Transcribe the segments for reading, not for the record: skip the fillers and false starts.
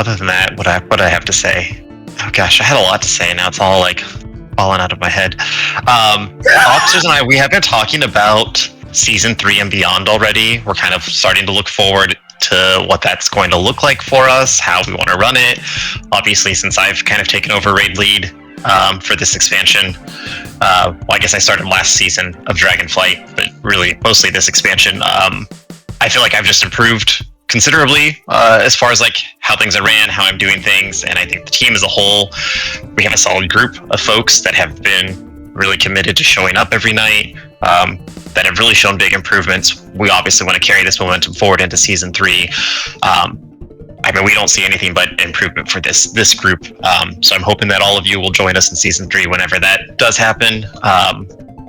other than that, what I have to say? Oh gosh, I had a lot to say. Now it's all like falling out of my head. Officers and I, we have been talking about season 3 and beyond already. We're kind of starting to look forward to what that's going to look like for us, how we want to run it. Obviously, since I've kind of taken over raid lead for this expansion, well, I guess I started last season of Dragonflight, but really mostly this expansion. I feel like I've just improved considerably as far as like how things are ran, how I'm doing things, and I think the team as a whole, we have a solid group of folks that have been really committed to showing up every night, that have really shown big improvements. We obviously want to carry this momentum forward into season 3. I mean, we don't see anything but improvement for this group, so I'm hoping that all of you will join us in season 3 whenever that does happen,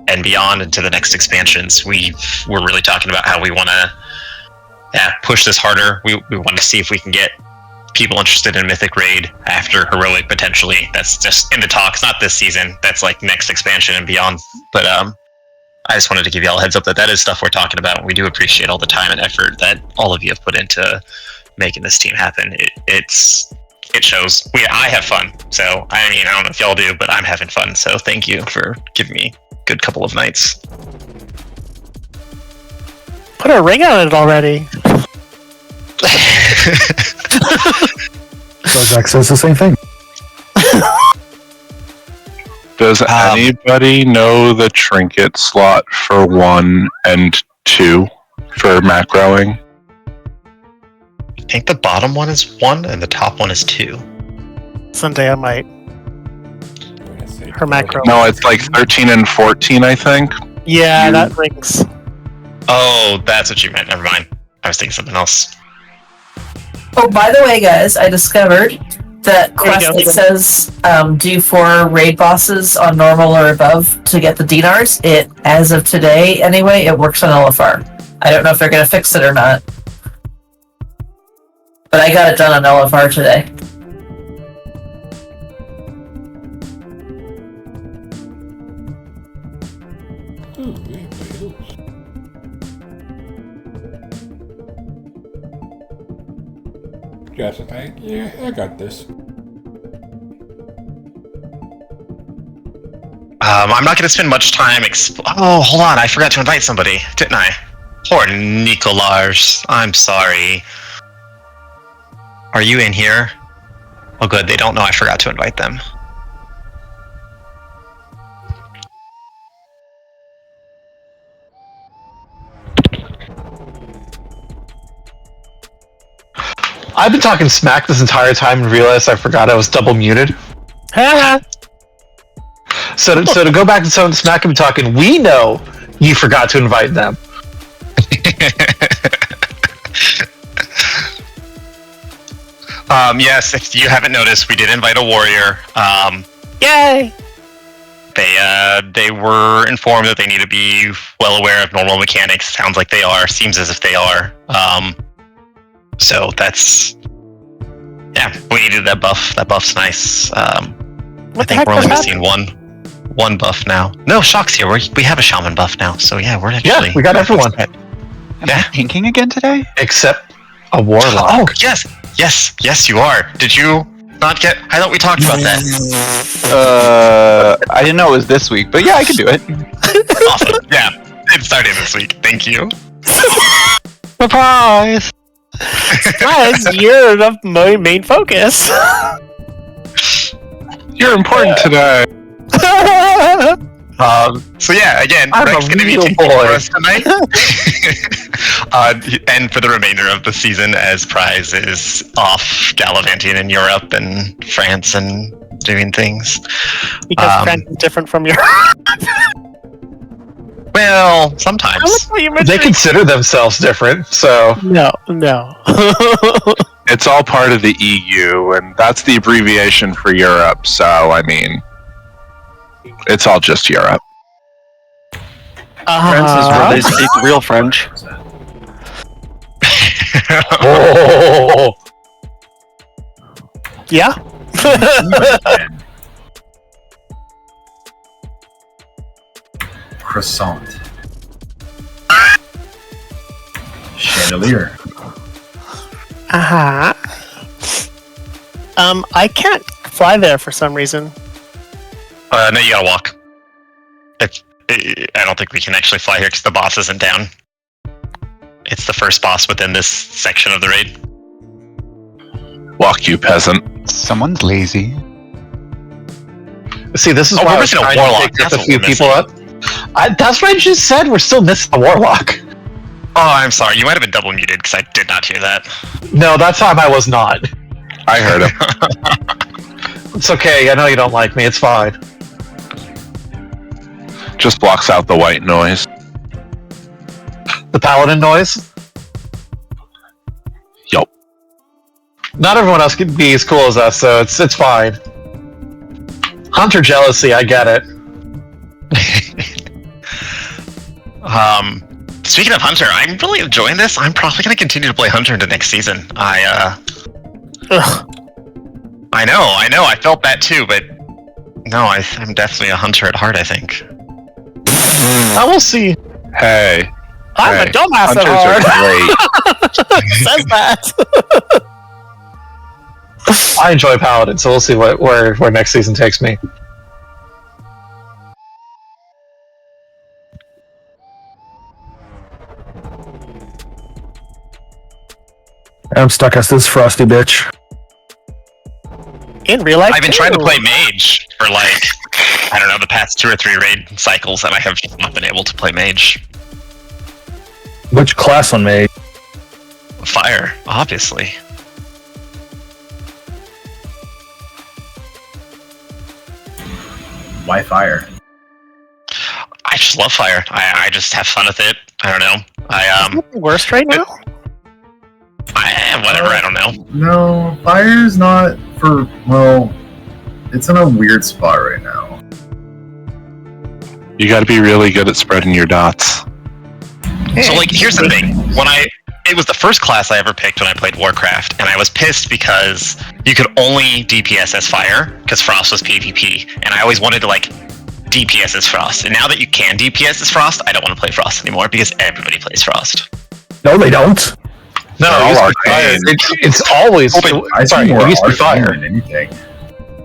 and beyond into the next expansions. We're really talking about how we want to push this harder. We want to see if we can get people interested in Mythic Raid after Heroic, potentially. That's just in the talks, not this season. That's like next expansion and beyond. But I just wanted to give you all a heads up that is stuff we're talking about. We do appreciate all the time and effort that all of you have put into making this team happen. It shows. I have fun. So, I mean, I don't know if y'all do, but I'm having fun. So thank you for giving me a good couple of nights. Put a ring on it already. Zach says the same thing. Does anybody know the trinket slot for 1 and 2 for macroing? I think the bottom one is 1 and the top one is 2. Someday I might. Her macro. No, it's like 13 and 14, I think. Yeah, that rings. Oh, that's what you meant. Never mind. I was thinking something else. Oh, by the way, guys, I discovered that quest that says do 4 raid bosses on normal or above to get the dinars. It, as of today anyway, it works on LFR. I don't know if they're going to fix it or not. But I got it done on LFR today. Yes, I got this. I'm not going to spend much time oh, hold on. I forgot to invite somebody, didn't I? Poor Nicolars. I'm sorry. Are you in here? Oh, good. They don't know I forgot to invite them. I've been talking smack this entire time and realized I forgot I was double muted. So to go back to some of the smack I've been talking, we know you forgot to invite them. Yes, if you haven't noticed, we did invite a warrior. Yay! They were informed that they need to be well aware of normal mechanics. Sounds like they are. Seems as if they are. So that's... Yeah, we needed that buff. That buff's nice. I think we're only missing one buff now. No, Shock's here. We have a shaman buff now. So yeah, we're actually... Yeah, we got everyone. Am I pinking again today? Except a warlock. Oh, yes, you are. Did you not get... I thought we talked about that. I didn't know it was this week, but yeah, I can do it. Awesome. Yeah, it started this week. Thank you. Surprise! Surprise, you're the main focus. You're important today. So yeah, again, Rex going to be taking for us tonight. And for the remainder of the season, as Prize is off gallivanting in Europe and France and doing things. Because France is different from Europe. Well, sometimes. They consider themselves different, so... No. It's all part of the EU, and that's the abbreviation for Europe, so, I mean... It's all just Europe. France is where they speak real French. Oh! Yeah? Croissant. Chandelier. I can't fly there for some reason. No, you gotta walk. I don't think we can actually fly here because the boss isn't down. It's the first boss within this section of the raid. Walk, you peasant. Someone's lazy. See, this is Oh, why we're I was missing a trying to warlock. pick up That's a what few we're people up. That's what I just said. We're still missing a warlock. Oh, I'm sorry. You might have been double muted because I did not hear that. No, that time I was not. I heard him. It's okay. I know you don't like me. It's fine. Just blocks out the white noise. The paladin noise. Yup. Not everyone else can be as cool as us, so it's fine. Hunter jealousy. I get it. Speaking of Hunter, I'm really enjoying this. I'm probably going to continue to play Hunter into next season. I know. I felt that too, but no, I'm definitely a Hunter at heart, I think. I will see. Hey. I'm a dumbass at Hunters heart. are great. Says that. I enjoy paladin, so we'll see where next season takes me. I'm stuck as this frosty bitch. In real life, I've been trying to play Mage for I don't know, the past 2 or 3 raid cycles, and I have just not been able to play Mage. Which class on me? Fire, obviously. Why fire? I just love fire. I just have fun with it. I don't know. Is it the worst right now? Whatever. I don't know. No, fire's not for. Well, it's in a weird spot right now. You gotta be really good at spreading your dots. So here's the thing. It was the first class I ever picked when I played Warcraft, and I was pissed because you could only DPS as fire because Frost was PvP, and I always wanted to DPS as Frost. And now that you can DPS as Frost, I don't want to play Frost anymore because everybody plays Frost. No, they don't. No, it's always. Sorry, it used to be fire. Than anything.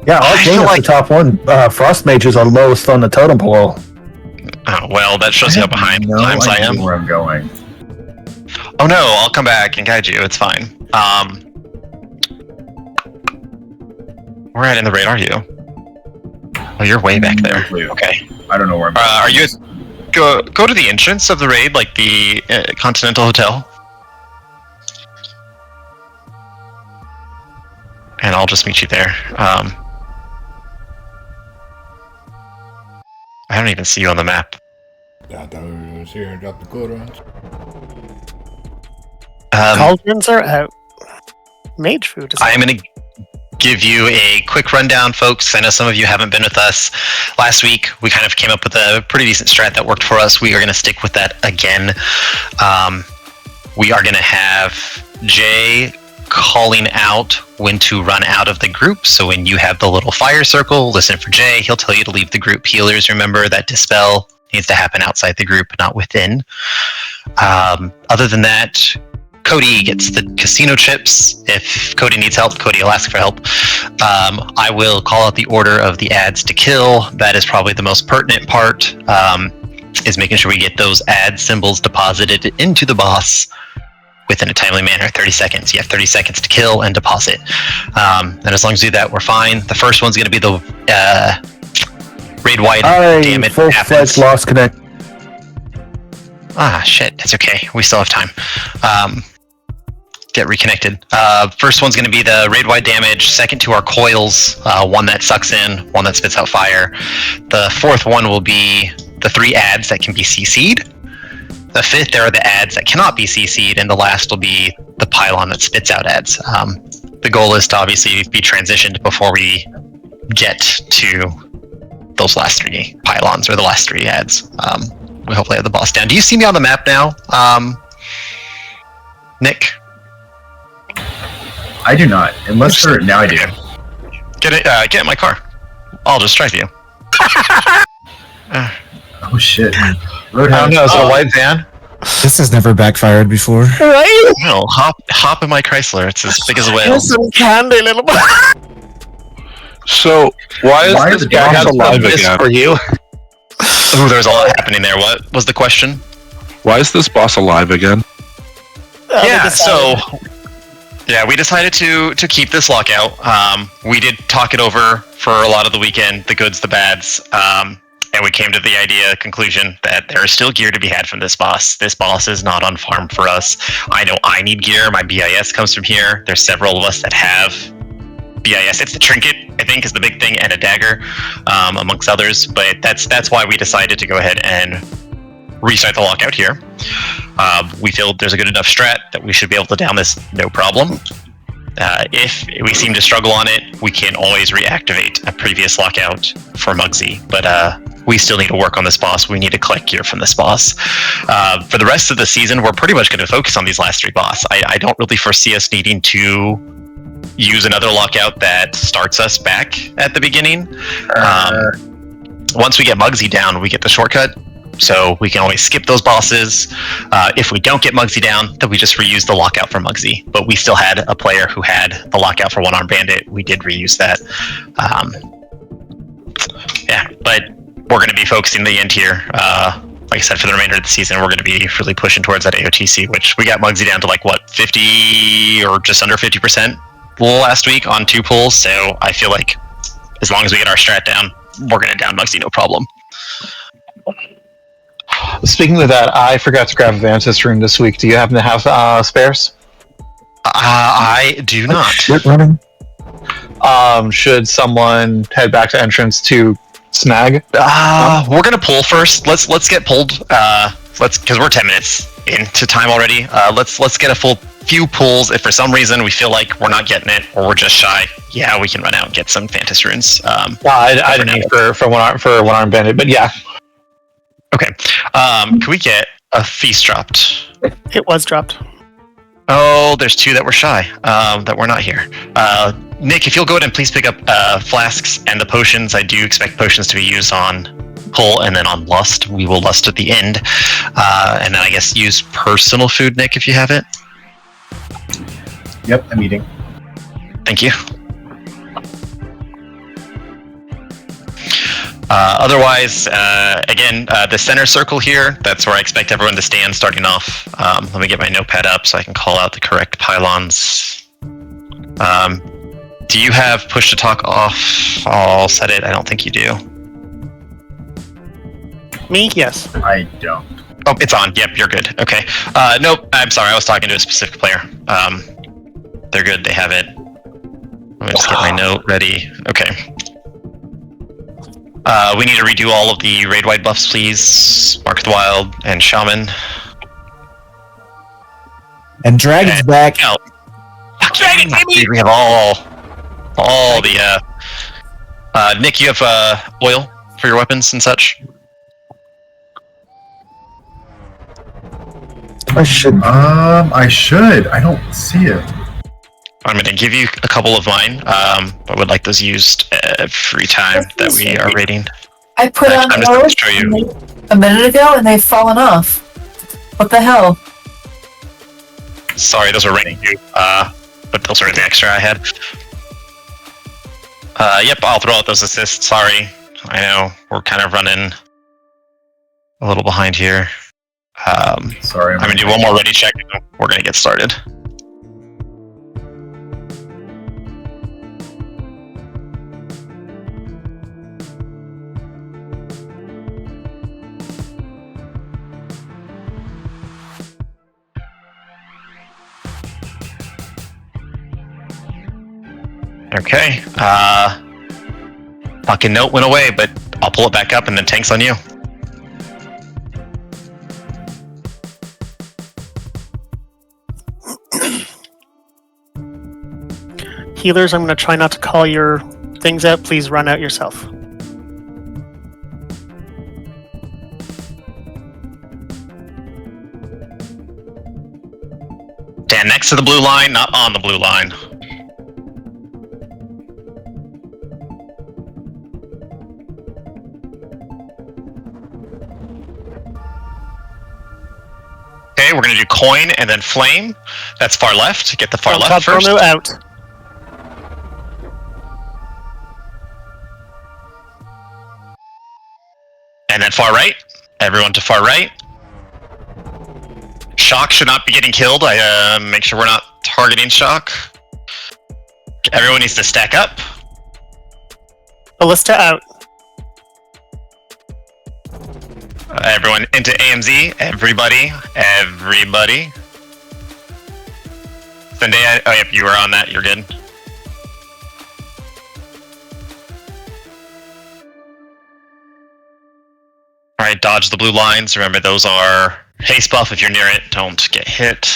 Yeah, Arcane is the top one. Frost mages are lowest on the totem pole. Oh, well, that shows you how behind No times I idea am. where I'm going. Oh no, I'll come back and guide you. It's fine. Where at in the raid are you? Oh, you're way back there. Okay. I don't know where I'm going. Are you go to the entrance of the raid, like the Continental Hotel? And I'll just meet you there. I don't even see you on the map. I thought we was here in South Dakota. Cauldrons are out. Mage food is I am going to give you a quick rundown, folks. I know some of you haven't been with us. Last week, we kind of came up with a pretty decent strat that worked for us. We are going to stick with that again. We are going to have Jay calling out when to run out of the group. So when you have the little fire circle, listen for Jay. He'll tell you to leave the group. Healers, remember that dispel needs to happen outside the group, not within. Other than that, Cody gets the casino chips. If Cody needs help, Cody will ask for help. I will call out the order of the ads to kill. That is probably the most pertinent part, is making sure we get those ad symbols deposited into the boss within a timely manner. 30 seconds. You have 30 seconds to kill and deposit. And as long as we do that, we're fine. The first one's going to be the raid-wide damage. Full-fledged lost connect. Ah, shit. That's okay. We still have time. Get reconnected. First one's going to be the raid-wide damage. Second to our coils. One that sucks in. One that spits out fire. The fourth one will be the 3 ads that can be CC'd. The fifth, there are the ads that cannot be CC'd. And the last will be the pylon that spits out ads. The goal is to obviously be transitioned before we get to those last 3 pylons or the last 3 ads. We hopefully have the boss down. Do you see me on the map now, Nick? I do not. Unless for now I do. Get in my car. I'll just drive you. Oh shit. I don't know, is it a white van? This has never backfired before. Right? No, hop in my Chrysler. It's as big as a whale. Here's some candy, little boy. So why is this guy alive again? For you? Ooh, there's a lot happening there. What was the question? Why is this boss alive again? We decided to keep this lockout. We did talk it over for a lot of the weekend, the goods, the bads, and we came to the conclusion that there is still gear to be had from this boss. This boss is not on farm for us. I know I need gear. My BIS comes from here. There's several of us that have BIS. It's the trinket, I think, is the big thing, and a dagger, amongst others. But that's why we decided to go ahead and restart the lockout here. We feel there's a good enough strat that we should be able to down this no problem. If we seem to struggle on it, we can always reactivate a previous lockout for Muggsy, but we still need to work on this boss. We need to collect gear from this boss. For the rest of the season, we're pretty much going to focus on these last 3 boss. I don't really foresee us needing to use another lockout that starts us back at the beginning. Once we get Muggsy down, we get the shortcut. So we can always skip those bosses. If we don't get Muggsy down, then we just reuse the lockout for Muggsy. But we still had a player who had the lockout for One Armed Bandit. We did reuse that. But we're going to be focusing the end here. Like I said, for the remainder of the season, we're going to be really pushing towards that AOTC, which we got Muggsy down to 50 or just under 50% last week on 2 pulls. So I feel like as long as we get our strat down, we're going to down Muggsy no problem. Speaking of that, I forgot to grab a Vantis rune this week. Do you happen to have spares? I do not. Running. Should someone head back to entrance to snag? We're gonna pull first. Let's get pulled. Because we're 10 minutes into time already. Let's get a full few pulls. If for some reason we feel like we're not getting it or we're just shy, yeah, we can run out and get some Fantasy runes. I didn't need for One Armed Bandit, but yeah. Okay. Can we get a feast dropped? It was dropped. Oh, there's 2 that were shy. That were not here. Nick, if you'll go ahead and please pick up flasks and the potions. I do expect potions to be used on pull and then on lust. We will lust at the end. And then I guess use personal food, Nick, if you have it. Yep, I'm eating. Thank you. Otherwise, again, the center circle here, that's where I expect everyone to stand starting off. Let me get my notepad up so I can call out the correct pylons. Do you have push to talk off? I'll set it. I don't think you do. Me? Yes. I don't. Oh, it's on. Yep, you're good. Okay. Nope, I'm sorry. I was talking to a specific player. They're good. They have it. Let me just get my note ready. Okay. We need to redo all of the raid-wide buffs, please. Mark the Wild and Shaman. And Dragon's back. Dragon, baby! We have all the... Nick, you have oil for your weapons and such? I should. I should. I don't see it. I'm going to give you a couple of mine. I would like those used every time that we are raiding. I put on I'm just going to show you. a minute ago and they've fallen off. What the hell? Sorry, those were raining too. But those are the extra I had. Yep, I'll throw out those assists. Sorry. I know we're kind of running a little behind here. Sorry. I'm going to do one more ready check and we're going to get started. Okay. Fucking note went away, but I'll pull it back up and then tank's on you. Healers, I'm going to try not to call your things out. Please run out yourself. Stand next to the blue line, not on the blue line. Okay, we're gonna do coin and then flame. That's far left. Get the far left first. Out. And then far right. Everyone to far right. Shock should not be getting killed. I make sure we're not targeting Shock. Everyone needs to stack up. Ballista out. Everyone into AMZ. Everybody. Zendaya. Oh, yep, you were on that. You're good. Alright, dodge the blue lines. Remember, those are haste buff. If you're near it, don't get hit.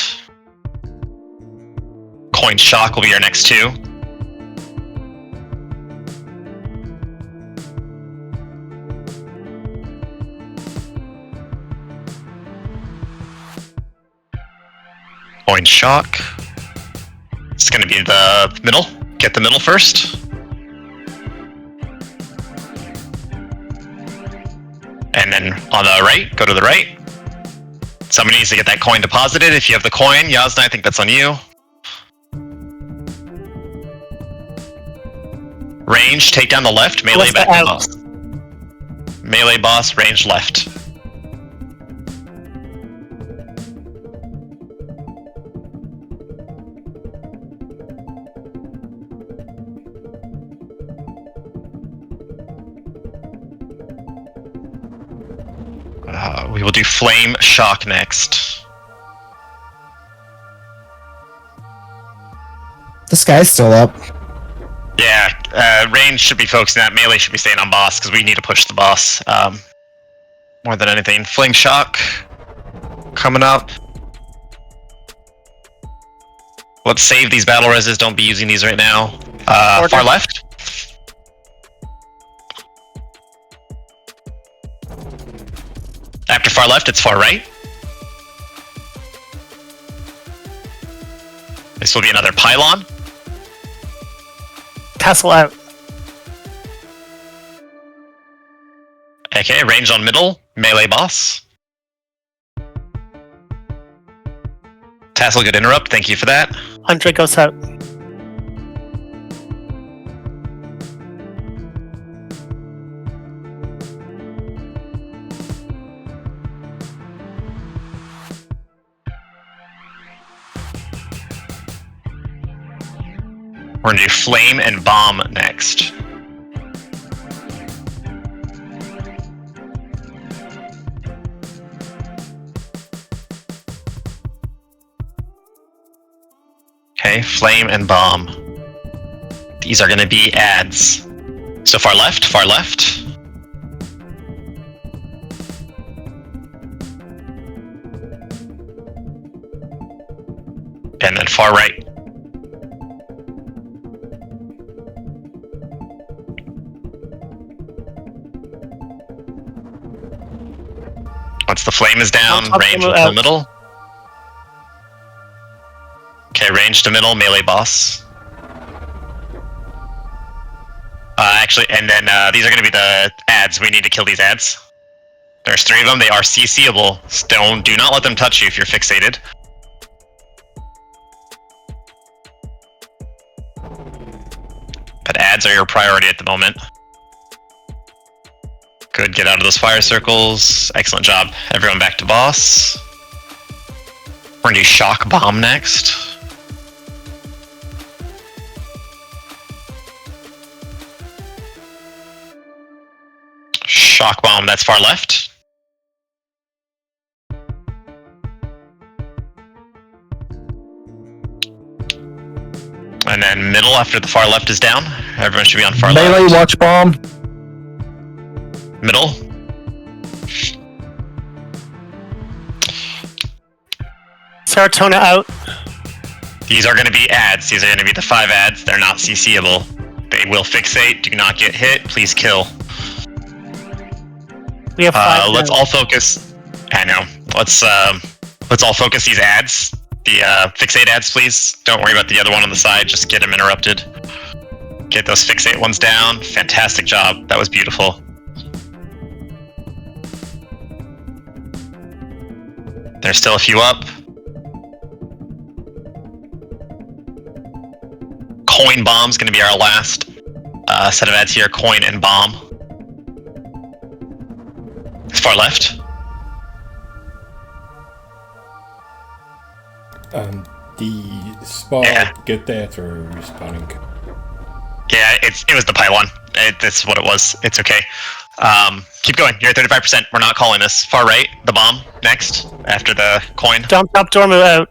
Coin Shock will be our next two. Coin Shock. It's going to be the middle. Get the middle first. And then on the right, go to the right. Somebody needs to get that coin deposited. If you have the coin, Yasna, I think that's on you. Range, take down the left. Melee back to boss. Melee boss, range left. We will do Flame Shock next. This guy's still up. Yeah, range should be focusing that. Melee should be staying on boss because we need to push the boss more than anything. Flame Shock coming up. Let's save these battle reses. Don't be using these right now. Far left. After far left, it's far right. This will be another pylon. Tassel out. Okay, range on middle. Melee boss. Tassel, good interrupt. Thank you for that. 100 goes out. We're gonna do Flame and Bomb next. Okay, Flame and Bomb. These are gonna be ads. So far left, far left. And then far right. Once the flame is down, range to the middle. Okay, range to middle, melee boss. Actually, and then these are going to be the ads. We need to kill these ads. There's 3 of them. They are CCable. Do not let them touch you if you're fixated. But ads are your priority at the moment. Good, get out of those fire circles. Excellent job. Everyone back to boss. We're gonna do Shock Bomb next. Shock Bomb, that's far left. And then middle after the far left is down. Everyone should be on far left. Melee watch bomb. Middle. Serotonin out. These are going to be ads. These are going to be the 5 ads. They're not CCable. They will fixate. Do not get hit. Please kill. We have 5. Let's all focus. I know. Let's all focus these ads. The fixate ads, please. Don't worry about the other one on the side. Just get them interrupted. Get those fixate ones down. Fantastic job. That was beautiful. There's still a few up. Coin bomb's gonna be our last set of ads here. Coin and bomb. It's far left. The spot, get that or respawning? Yeah, it was the pylon. That's what it was. It's okay. Keep going. You're at 35%. We're not calling this. Far right, the bomb. Next, after the coin. Dump top door, move out.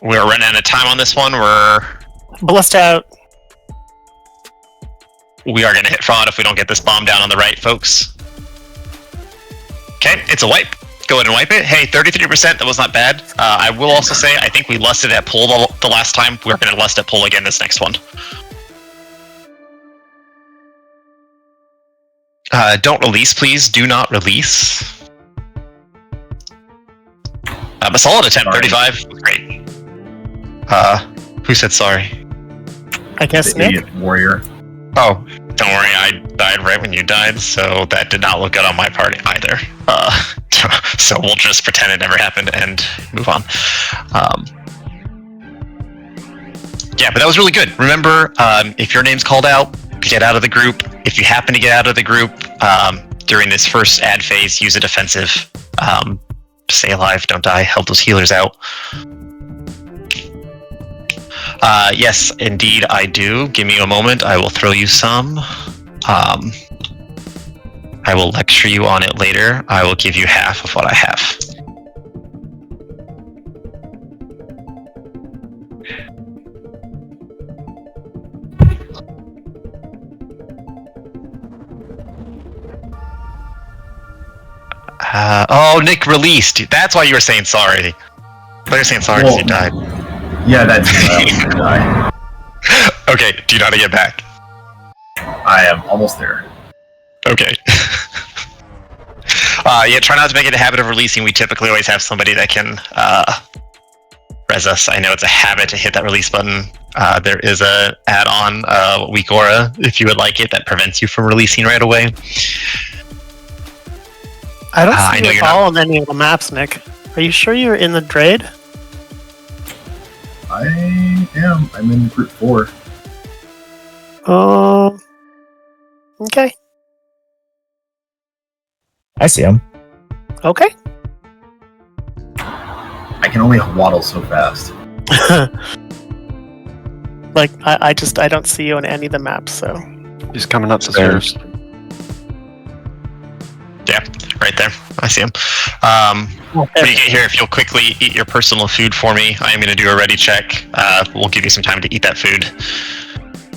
We're running out of time on this one. We're Ballista out. We are going to hit fraud if we don't get this bomb down on the right, folks. Okay, it's a wipe. Go ahead and wipe it. Hey, 33%, that was not bad. I will also say, I think we lusted at pull the last time. We're going to lust at pull again this next one. Don't release, please. Do not release. A solid attempt, 35. Great. Who said sorry? I guess The Nick. idiot warrior. Oh, don't worry, I died right when you died, so that did not look good on my part either. So we'll just pretend it never happened and move on. Yeah, but that was really good. Remember, if your name's called out, get out of the group. If you happen to get out of the group during this first ad phase, use a defensive. Stay alive, don't die, help those healers out. Yes, indeed I do. Give me a moment, I will throw you some. I will lecture you on it later. I will give you half of what I have. Oh, Nick released. That's why you were saying sorry. I thought you were saying sorry because you died. Yeah, that's I was gonna die. Okay, do you know how to get back? I am almost there. Okay. Yeah, try not to make it a habit of releasing. We typically always have somebody that can res us. I know it's a habit to hit that release button. There is a add-on, Weak Aura, if you would like it, that prevents you from releasing right away. I don't see you all on any of the maps, Nick. Are you sure you're in the Draid? I am. I'm in group 4. Okay. I see him. Okay. I can only waddle so fast. Like, I don't see you on any of the maps, so. He's coming up the stairs. Yeah, right there. I see him. When you get here, if you'll quickly eat your personal food for me, I am going to do a ready check. We'll give you some time to eat that food.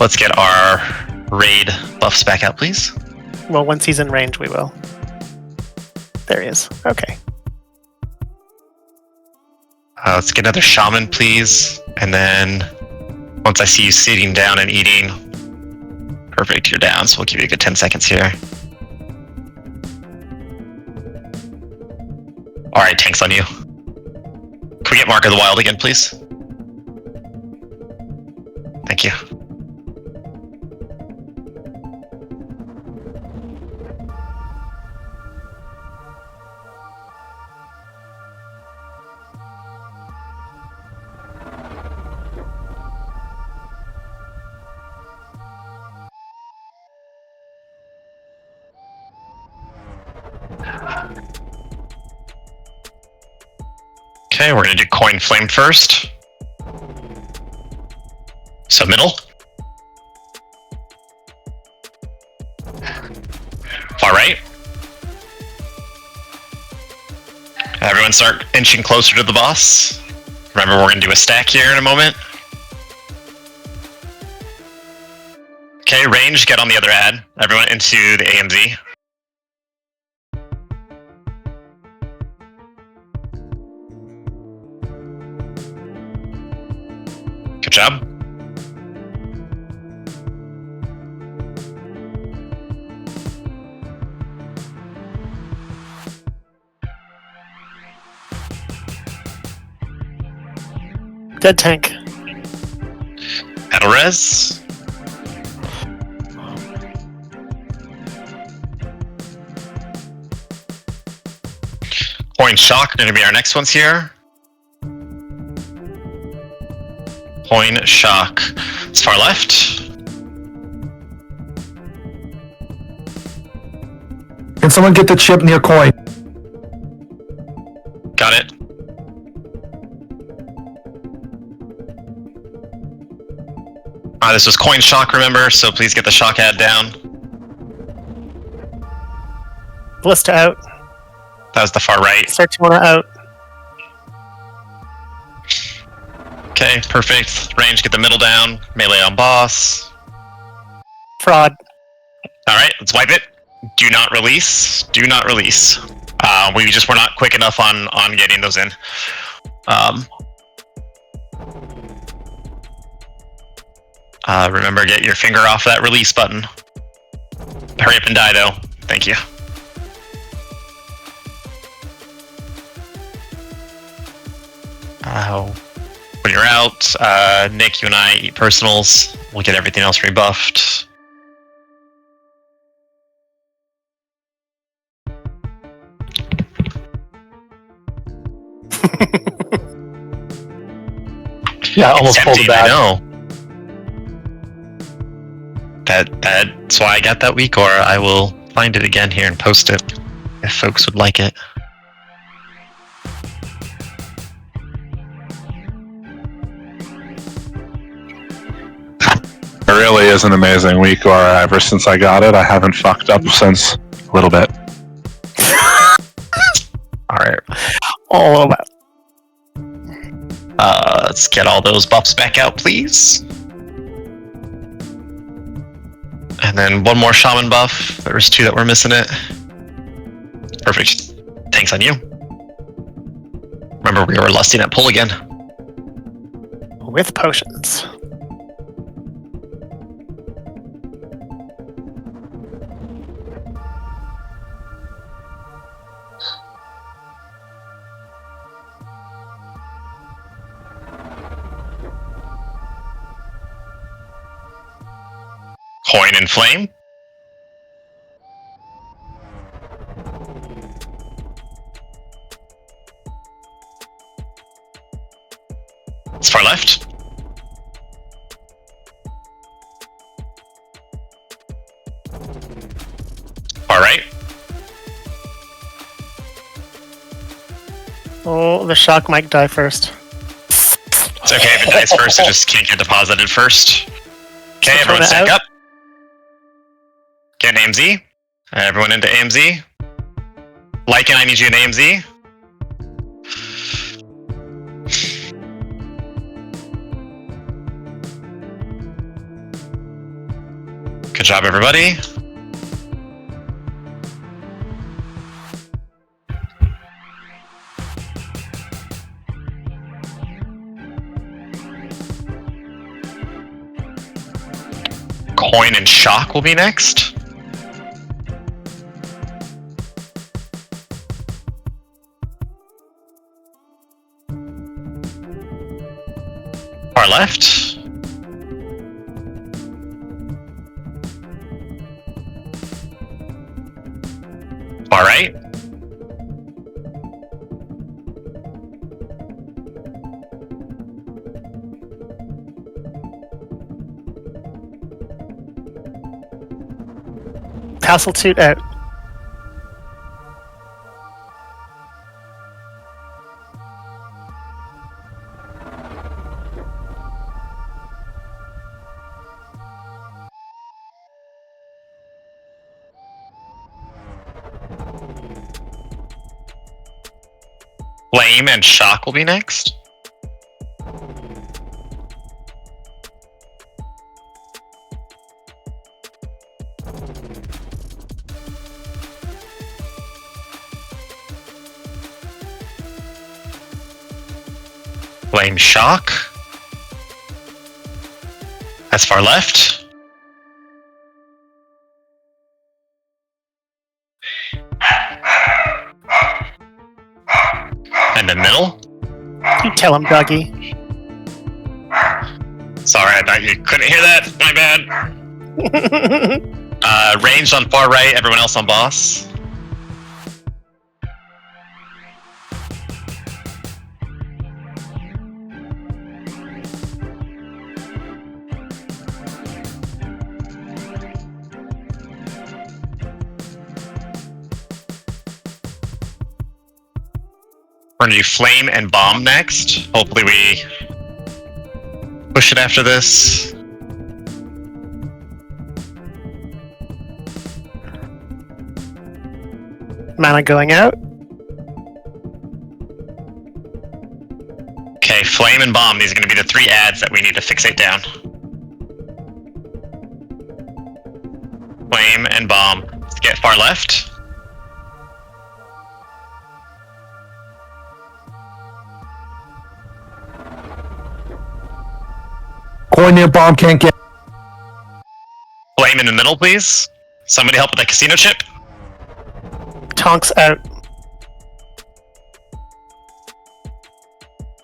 Let's get our raid buffs back out, please. Well, once he's in range, we will. There he is. Okay. Let's get another shaman, please. And then once I see you sitting down and eating, perfect, you're down. So we'll give you a good 10 seconds here. All right, tank's on you. Can we get Mark of the Wild again, please? Thank you. Okay, we're gonna do coin flame first. So middle. Far right. Everyone start inching closer to the boss. Remember, we're gonna do a stack here in a moment. Okay, range, get on the other ad. Everyone into the AMZ. Good job. Dead tank. Battle res. Point Shock are going to be our next ones here. Point Shock. It's far left. Can someone get the chip near coin? Got it. This was Coin Shock, remember, so please get the shock ad down. Ballista out. That was the far right. Sartona out. Okay, perfect. Range, get the middle down. Melee on boss. Fraud. Alright, let's wipe it. Do not release. Do not release. We just were not quick enough on getting those in. Remember, get your finger off that release button. Hurry up and die, though. Thank you. When you're out, Nick, you and I eat personals. We'll get everything else rebuffed. Yeah, almost pulled it back. I know. That's why I got that week, or I will find it again here and post it if folks would like it. It really is an amazing week, or ever since I got it, I haven't fucked up since a little bit. Alright. All of that. Let's get all those buffs back out, please. And then one more shaman buff. There was 2 that were missing it. Perfect. Thanks on you. Remember, we were lusting at pull again. With potions. Coin and flame. It's far left. Far right. Oh, the shock might die first. It's okay if it dies first, it just can't get deposited first. Okay, everyone stack up. Get an AMZ. Everyone into AMZ. Lycan, I need you in AMZ. Good job, everybody. Coin and shock will be next. Far left. Far right. Castle Toot out. Flame and shock will be next. Flame shock. That's far left. And the middle. You tell him, doggy. Sorry, I thought you couldn't hear that. My bad. Ranged on far right, everyone else on boss. We're gonna do flame and bomb next. Hopefully we push it after this. Mana going out. Okay, flame and bomb. These are gonna be the 3 adds that we need to fixate down. Flame and bomb. Let's get far left. Coin near bomb can't get. Flame in the middle, please. Somebody help with that casino chip. Tonks out.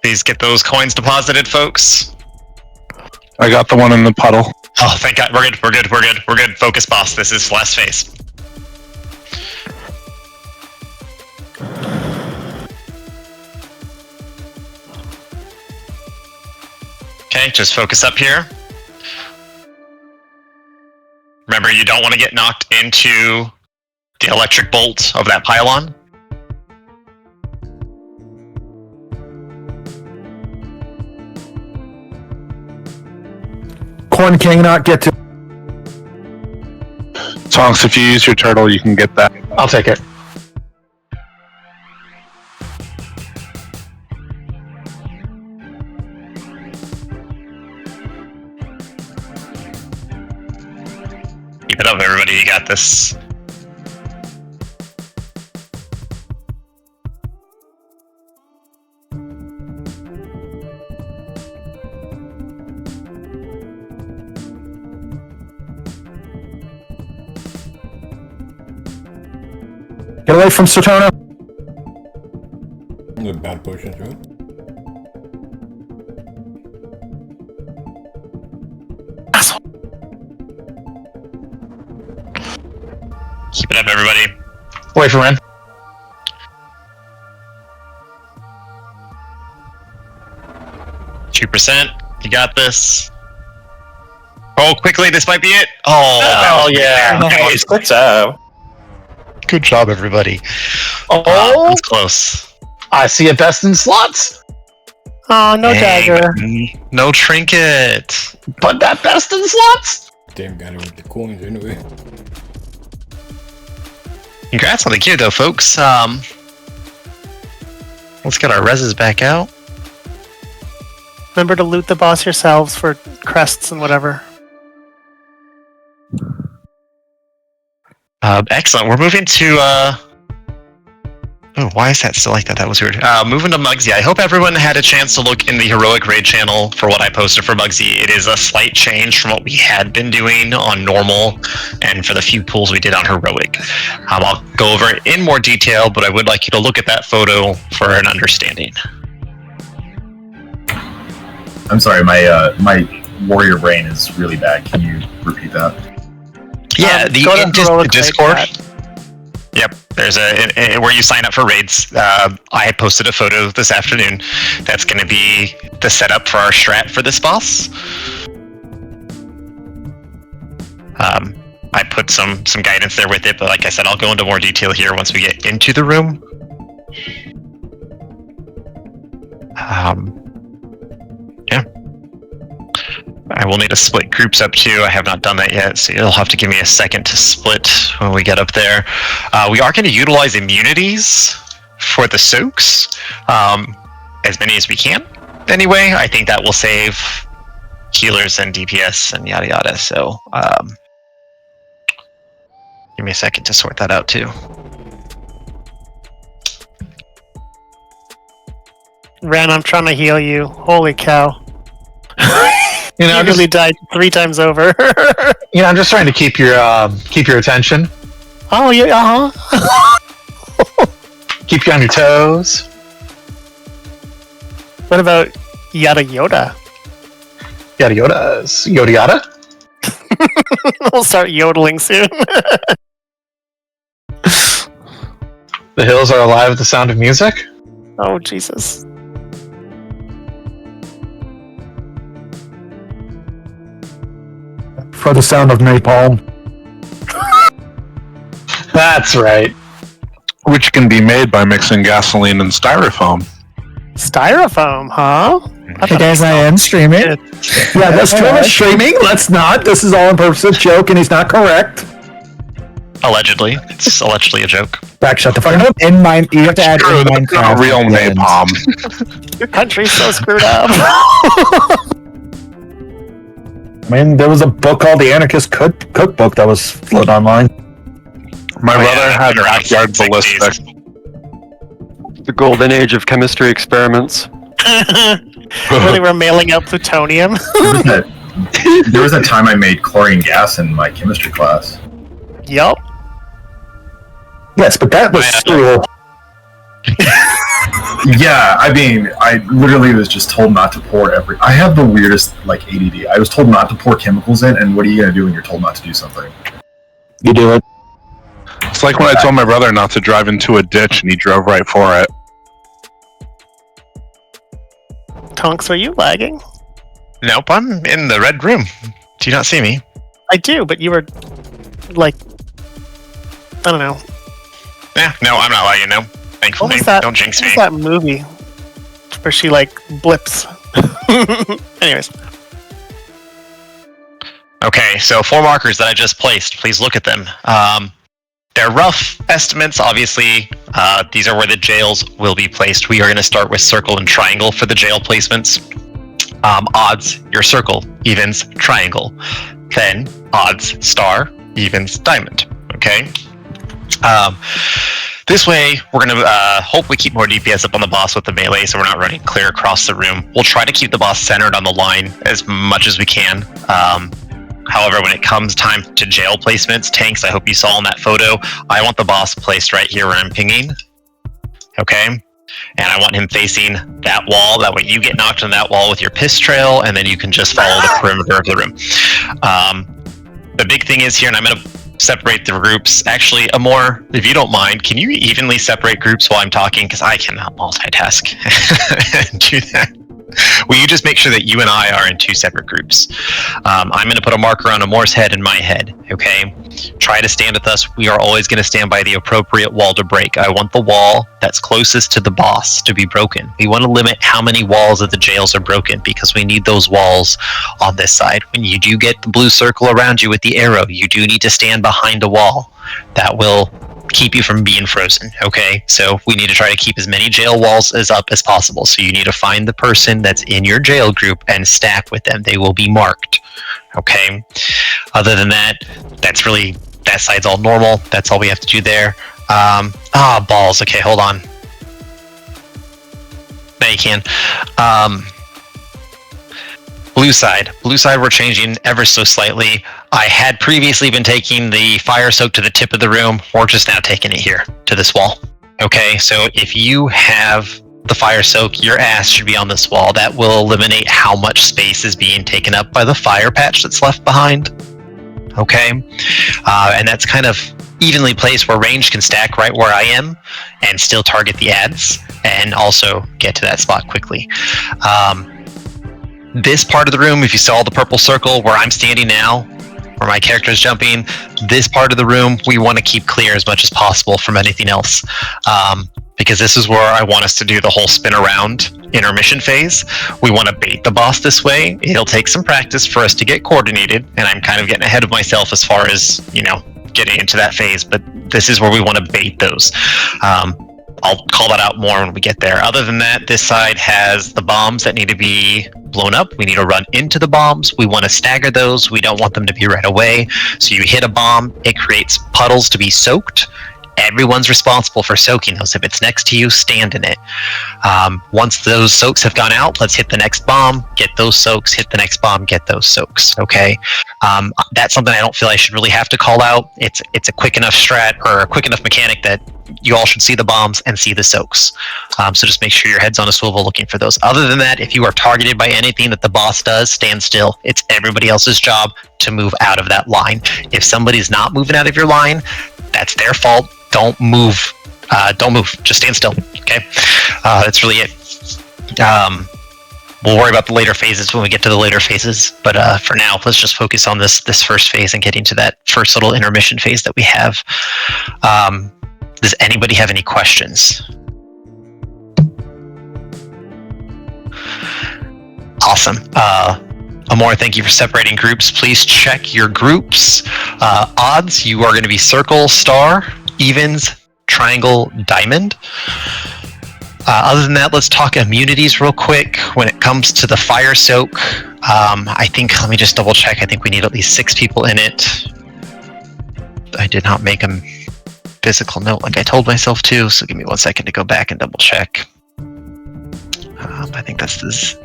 Please get those coins deposited, folks. I got the one in the puddle. Oh, thank God. We're good. We're good. We're good. We're good. Focus, boss. This is last phase. Okay, just focus up here. Remember, you don't want to get knocked into the electric bolt of that pylon. Coin cannot get to. Tonks, if you use your turtle, you can get that. I'll take it. Keep it up, everybody. You got this. Get away from Sertona. The bad potions, right? Keep it up, everybody. Wait for Ren. %. You got this. Oh, quickly, this might be it. Oh, Oh, yeah. Nice. Good job. Good job, everybody. Oh, That was close. I see a best in slots. Oh, no Dang, dagger. but no trinket. But that best in slots. Damn, got it with the coins anyway. Congrats on the gear, though, folks. Let's get our reses back out. Remember to loot the boss yourselves for crests and whatever. Excellent. We're moving to oh, why is that still like that? That was weird. Moving to Muggsy. I hope everyone had a chance to look in the Heroic Raid channel for what I posted for Muggsy. It is a slight change from what we had been doing on normal and for the few pulls we did on Heroic. I'll go over it in more detail, but I would like you to look at that photo for an understanding. I'm sorry, my warrior brain is really bad. Can you repeat that? Yeah, go to the Heroic Raid Discord. chat. Yep, there's a where you sign up for raids. I posted a photo this afternoon. That's going to be the setup for our strat for this boss. I put some guidance there with it, but like I said, I'll go into more detail here once we get into the room. Yeah. I will need to split groups up too. I have not done that yet, so you'll have to give me a second to split when we get up there. We are going to utilize immunities for the soaks, as many as we can. Anyway, I think that will save healers and DPS and yada yada. So give me a second to sort that out too. Ren, I'm trying to heal you. Holy cow. You know, You really died 3 times over. I'm just trying to keep your attention, Oh, yeah, keep you on your toes. What about Yada Yoda? Yada yodas, yoda yada. We'll start yodeling soon. The hills are alive with the sound of music. Oh, Jesus. For the sound of napalm. That's right. Which can be made by mixing gasoline and styrofoam. Styrofoam, huh? Hey guys, I am streaming. Yeah, this stream is streaming. Let's not. This is all in purpose of joke, and he's not correct. Allegedly. It's allegedly a joke. Back, shut the fuck up. In mine, you have to add True, in that's not Minecraft. real at the end. napalm. Your country's so screwed up. I mean, there was a book called The Anarchist Cookbook that was floated online. My brother had around backyard since the 60s. ballistic. The golden age of chemistry experiments. Where they were mailing out plutonium. There was a time I made chlorine gas in my chemistry class. Yup. Yes, but that was school. Yeah, I mean, I literally was just told not to pour I have the weirdest, like, ADD. I was told not to pour chemicals in, and what are you gonna do when you're told not to do something? You do it. It's like when I told my brother not to drive into a ditch and he drove right for it. Tonks, are you lagging? Nope, I'm in the red room. Do you not see me? I do, but you were like, I don't know. Yeah, no, I'm not lagging, no. Thankfully, What was that? don't jinx What me. was that movie where she like blips? Anyways, Okay, so 4 markers that I just placed. Please look at them. They're rough estimates, obviously. These are where the jails will be placed. We are going to start with circle and triangle for the jail placements. Odds, your circle. Evens, triangle. Then odds, star. Evens, diamond. Okay? This way, we're going to hopefully keep more DPS up on the boss with the melee, so we're not running clear across the room. We'll try to keep the boss centered on the line as much as we can. However, when it comes time to jail placements, tanks, I hope you saw in that photo, I want the boss placed right here where I'm pinging. Okay? And I want him facing that wall. That way you get knocked on that wall with your piss trail, and then you can just follow the perimeter of the room. The big thing is here, and I'm going to separate the groups. Actually, Amor, if you don't mind, can you evenly separate groups while I'm talking? Because I cannot multitask and do that. Will you just make sure that you and I are in 2 separate groups? I'm going to put a marker on Amor's head and my head, okay? Try to stand with us. We are always going to stand by the appropriate wall to break. I want the wall that's closest to the boss to be broken. We want to limit how many walls of the jails are broken because we need those walls on this side. When you do get the blue circle around you with the arrow, you do need to stand behind a wall. That will keep you from being frozen, okay? So we need to try to keep as many jail walls as up as possible. So you need to find the person that's in your jail group and stack with them. They will be marked, okay? Other than that, that's really, that side's all normal. That's all we have to do there. Balls. Okay, hold on. Now you can. Blue side, we're changing ever so slightly. I had previously been taking the fire soak to the tip of the room. We're just now taking it here to this wall. Okay, so if you have the fire soak, your ass should be on this wall. That will eliminate how much space is being taken up by the fire patch that's left behind. Okay, and that's kind of evenly placed where range can stack right where I am and still target the ads and also get to that spot quickly. This part of the room, if you saw the purple circle where I'm standing now, where my character is jumping, this part of the room, we want to keep clear as much as possible from anything else. Because this is where I want us to do the whole spin around intermission phase. We want to bait the boss this way. It'll take some practice for us to get coordinated, and I'm kind of getting ahead of myself as far as, you know, getting into that phase, but this is where we want to bait those. I'll call that out more when we get there. Other than that, this side has the bombs that need to be blown up. We need to run into the bombs. We want to stagger those. We don't want them to be right away. So you hit a bomb, it creates puddles to be soaked. Everyone's responsible for soaking those. If it's next to you, stand in it. Once those soaks have gone out, let's hit the next bomb, get those soaks, hit the next bomb, get those soaks, okay? That's something I don't feel I should really have to call out. It's a quick enough strat or a quick enough mechanic that you all should see the bombs and see the soaks. So just make sure your head's on a swivel looking for those. Other than that, if you are targeted by anything that the boss does, stand still. It's everybody else's job to move out of that line. If somebody's not moving out of your line, that's their fault. Don't move. Don't move. Just stand still. Okay. That's really it. We'll worry about the later phases when we get to the later phases. But for now, let's just focus on this first phase and getting to that first little intermission phase that we have. Does anybody have any questions? Awesome. Amor, thank you for separating groups. Please check your groups. Odds, you are going to be circle, star, evens, triangle, diamond. Other than that, let's talk immunities real quick. When it comes to the fire soak, I think, let me just double check. I think we need at least 6 people in it. I did not make a physical note like I told myself to, so give me 1 second to go back and double check. I think that's this.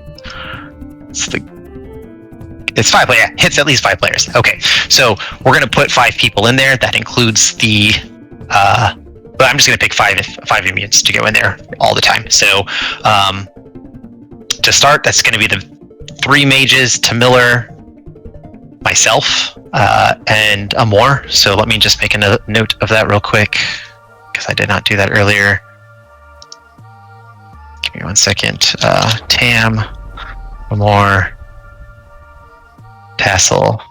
It's 5 players. Yeah, hits at least 5 players. Okay, so we're gonna put 5 people in there. That includes the. But I'm just gonna pick 5 immunes to go in there all the time. So to start, that's gonna be the 3 mages, Tamiller, myself, and Amor. So let me just make a note of that real quick because I did not do that earlier. Give me 1 second. Tam, Amor, Tassel,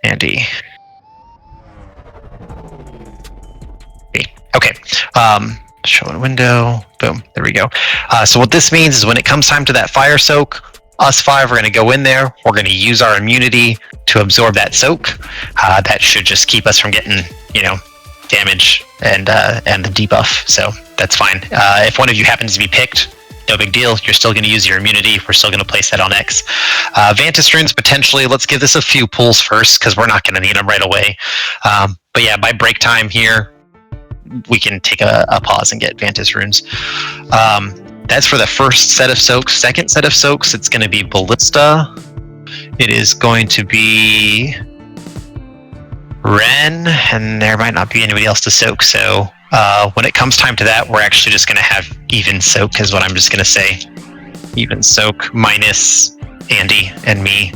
Andy. Okay. Show in window. Boom. There we go. So what this means is when it comes time to that fire soak, us 5 are going to go in there. We're going to use our immunity to absorb that soak. That should just keep us from getting, damage and the debuff. So that's fine. If one of you happens to be picked, no big deal. You're still going to use your immunity. We're still going to place that on X. Vantis runes, potentially. Let's give this a few pulls first because we're not going to need them right away. But yeah, by break time here, we can take a pause and get Vantis runes. That's for the first set of soaks. Second set of soaks, it's going to be Ballista. It is going to be Ren, and there might not be anybody else to soak. So when it comes time to that, we're actually just going to have even soak is what I'm just going to say. Even soak minus Andy and me.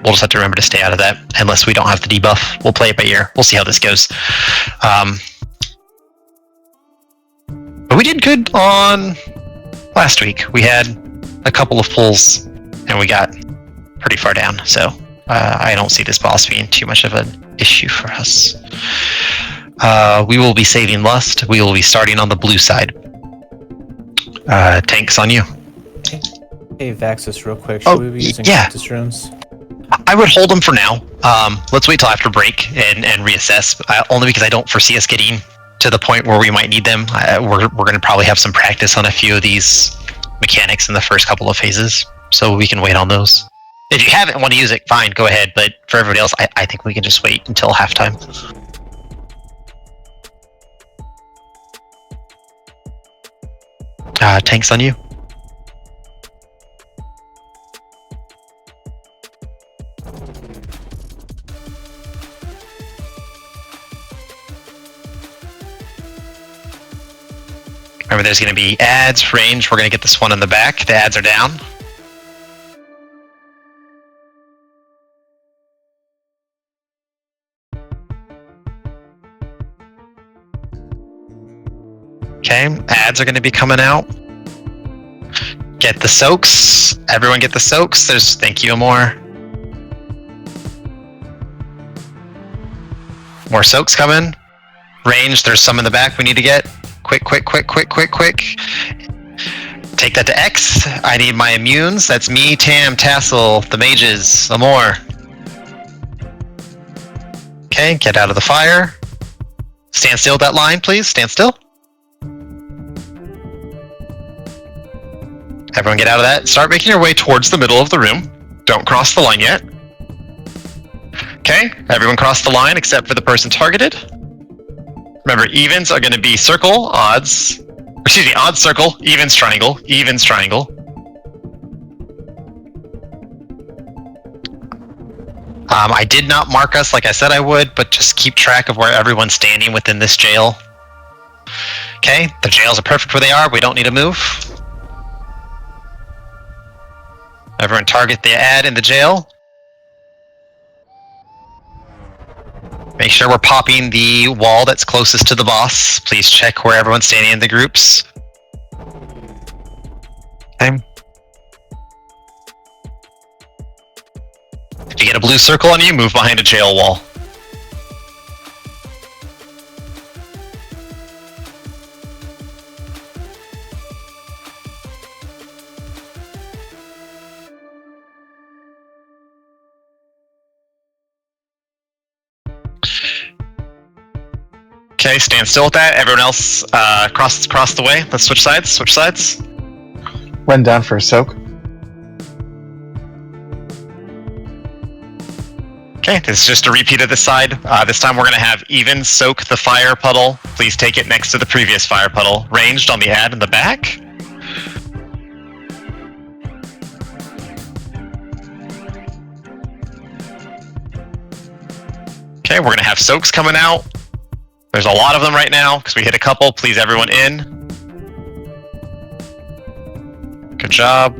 We'll just have to remember to stay out of that unless we don't have the debuff. We'll play it by ear. We'll see how this goes. But we did good on last week. We had a couple of pulls and we got pretty far down. So I don't see this boss being too much of an issue for us. We will be saving Lust. We will be starting on the blue side. Tanks on you. Hey, Vaxis, real quick. Should we be using Vantis runes? I would hold them for now. Let's wait till after break and reassess. Only because I don't foresee us getting to the point where we might need them. We're going to probably have some practice on a few of these mechanics in the first couple of phases, so we can wait on those. If you haven't want to use it, fine, go ahead. But for everybody else, I think we can just wait until halftime. Tanks on you. Remember, there's going to be ads, range. We're going to get this one in the back. The ads are down. Okay, ads are going to be coming out. Get the soaks. Everyone get the soaks. Thank you, Amor. More soaks coming. Range, there's some in the back we need to get. Quick. Take that to X. I need my immunes. That's me, Tam, Tassel, the mages, Amor. Okay, get out of the fire. Stand still with that line, please. Stand still. Everyone get out of that. Start making your way towards the middle of the room. Don't cross the line yet. Okay, everyone cross the line except for the person targeted. Remember, evens are going to be circle, odds. Excuse me, odds, circle, evens, triangle, evens, triangle. I did not mark us like I said I would, but just keep track of where everyone's standing within this jail. Okay, the jails are perfect where they are. We don't need to move. Everyone target the ad in the jail. Make sure we're popping the wall that's closest to the boss. Please check where everyone's standing in the groups. Okay. If you get a blue circle on you, move behind a jail wall. Okay, stand still with that. Everyone else, cross the way. Let's switch sides. Run down for a soak. Okay, this is just a repeat of this side. This time we're going to have even soak the fire puddle. Please take it next to the previous fire puddle. Ranged on the ad in the back. Okay, we're going to have soaks coming out. There's a lot of them right now because we hit a couple. Please, everyone in. Good job.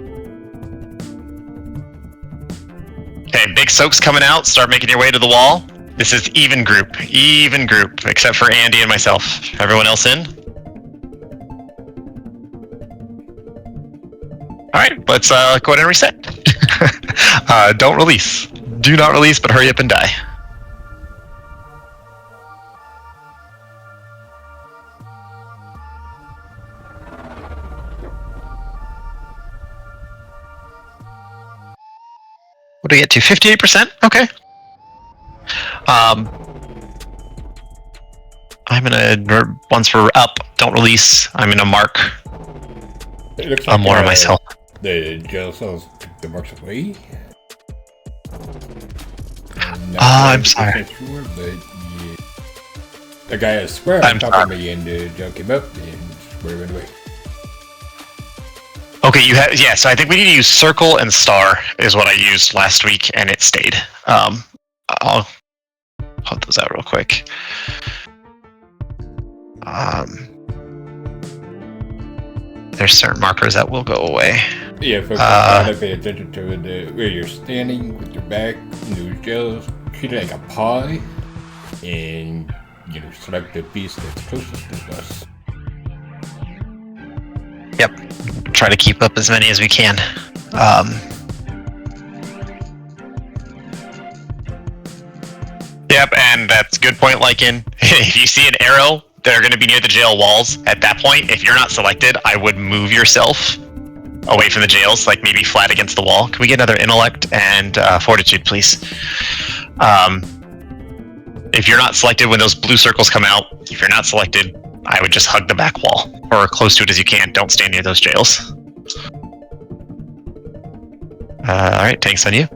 Okay, big soaks coming out. Start making your way to the wall. This is even group, except for Andy and myself. Everyone else in? All right, let's go ahead and reset. Don't release. Do not release, but hurry up and die. What do we get to? 58%? Okay. I'm gonna, once we're up, don't release. I'm gonna mark It looks like more of myself. The jail cells took the marks away. I'm sorry. Sure, but yeah. The guy had square on top of me and the jail came up and square went away. Okay, you have, yeah, so I think we need to use circle and star is what I used last week and it stayed. I'll put those out real quick. There's certain markers that will go away. Yeah, folks, gotta pay attention to where you're standing with your back in those jails. Treat it like a pie, and select the piece that's closest to us. Yep. Try to keep up as many as we can. Yep, and that's a good point, Lycan. If you see an arrow, they're going to be near the jail walls. At that point, if you're not selected, I would move yourself away from the jails, like maybe flat against the wall. Can we get another intellect and fortitude, please? If you're not selected when those blue circles come out, if you're not selected, I would just hug the back wall, or close to it as you can. Don't stand near those jails. Alright, tanks on you.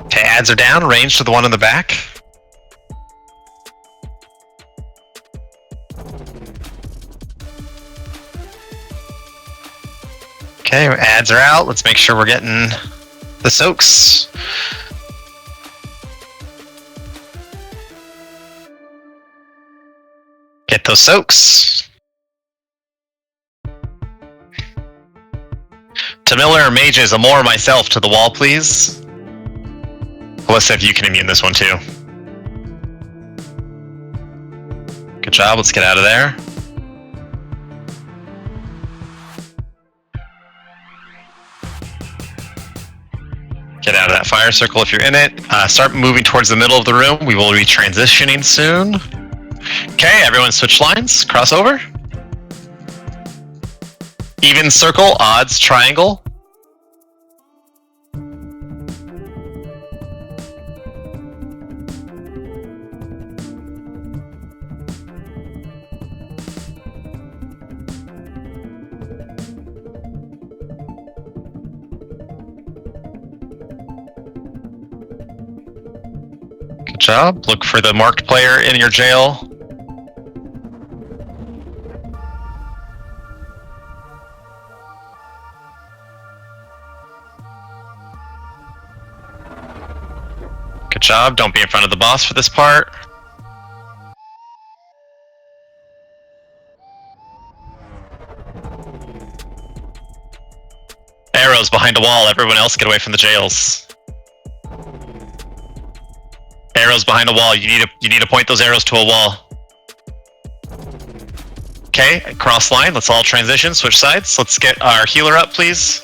Okay, ads are down, range to the one in the back. Okay, ads are out. Let's make sure we're getting the soaks. Get those soaks. To Miller or Mages, Amor, myself to the wall, please. Alyssa, if you can immune this one too. Good job, let's get out of there. Get out of that fire circle if you're in it. Start moving towards the middle of the room. We will be transitioning soon. Okay, everyone switch lines, cross over. Even circle, odds, triangle. Good job. Look for the marked player in your jail. Good job. Don't be in front of the boss for this part. Arrows behind a wall. Everyone else get away from the jails. Arrows behind a wall. You need to point those arrows to a wall. Okay, cross line. Let's all transition. Switch sides. Let's get our healer up, please.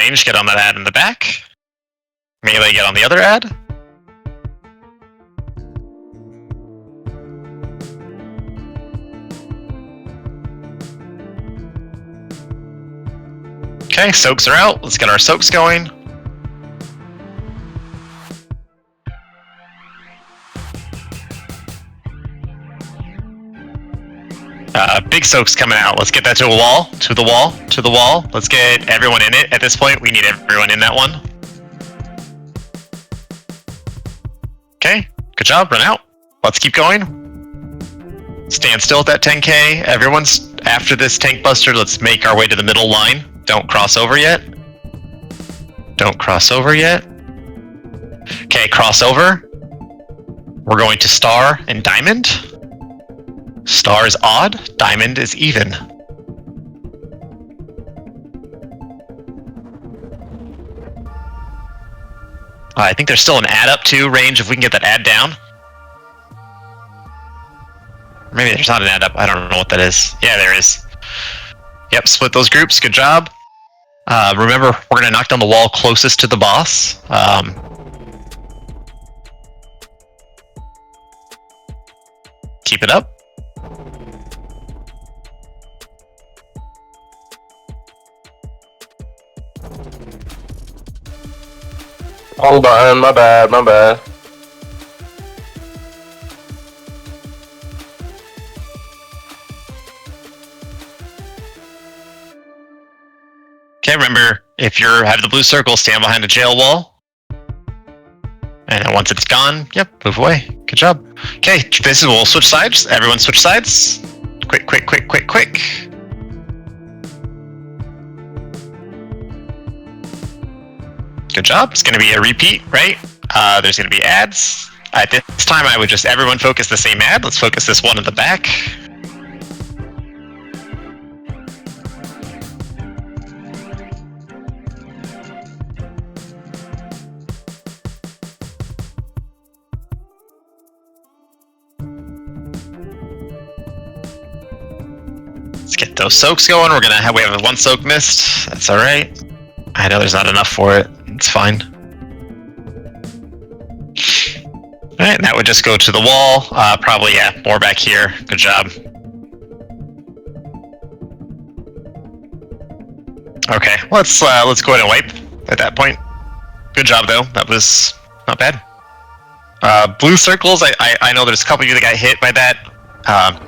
range, get on that ad in the back. Melee, get on the other ad. Okay, soaks are out. Let's get our soaks going. Big soaks coming out. Let's get that to a wall, to the wall, to the wall. Let's get everyone in it. At this point, we need everyone in that one. Okay, good job. Run out. Let's keep going. Stand still at that 10k. Everyone's after this tank buster. Let's make our way to the middle line. Don't cross over yet. Don't cross over yet. Okay, cross over. We're going to star and diamond. Star is odd, diamond is even. I think there's still an add up to range if we can get that add down. Maybe there's not an add up, I don't know what that is. Yeah, there is. Yep, split those groups, good job. Remember, we're gonna knock down the wall closest to the boss. Keep it up. Wrong button, my bad, my bad. Okay, remember, if you have the blue circle, stand behind the jail wall. And then once it's gone, yep, move away. Good job. Okay, this is, we'll switch sides. Everyone switch sides. Quick, quick, quick, quick, quick. Good job. It's going to be a repeat, right? There's going to be ads. At this time, I would just everyone focus the same ad. Let's focus this one in the back. Let's get those soaks going. We have one soak missed. That's all right. I know there's not enough for it. It's fine. Alright, and that would just go to the wall. Probably, yeah, more back here. Good job. Okay, let's go ahead and wipe at that point. Good job, though. That was not bad. Blue circles, I know there's a couple of you that got hit by that.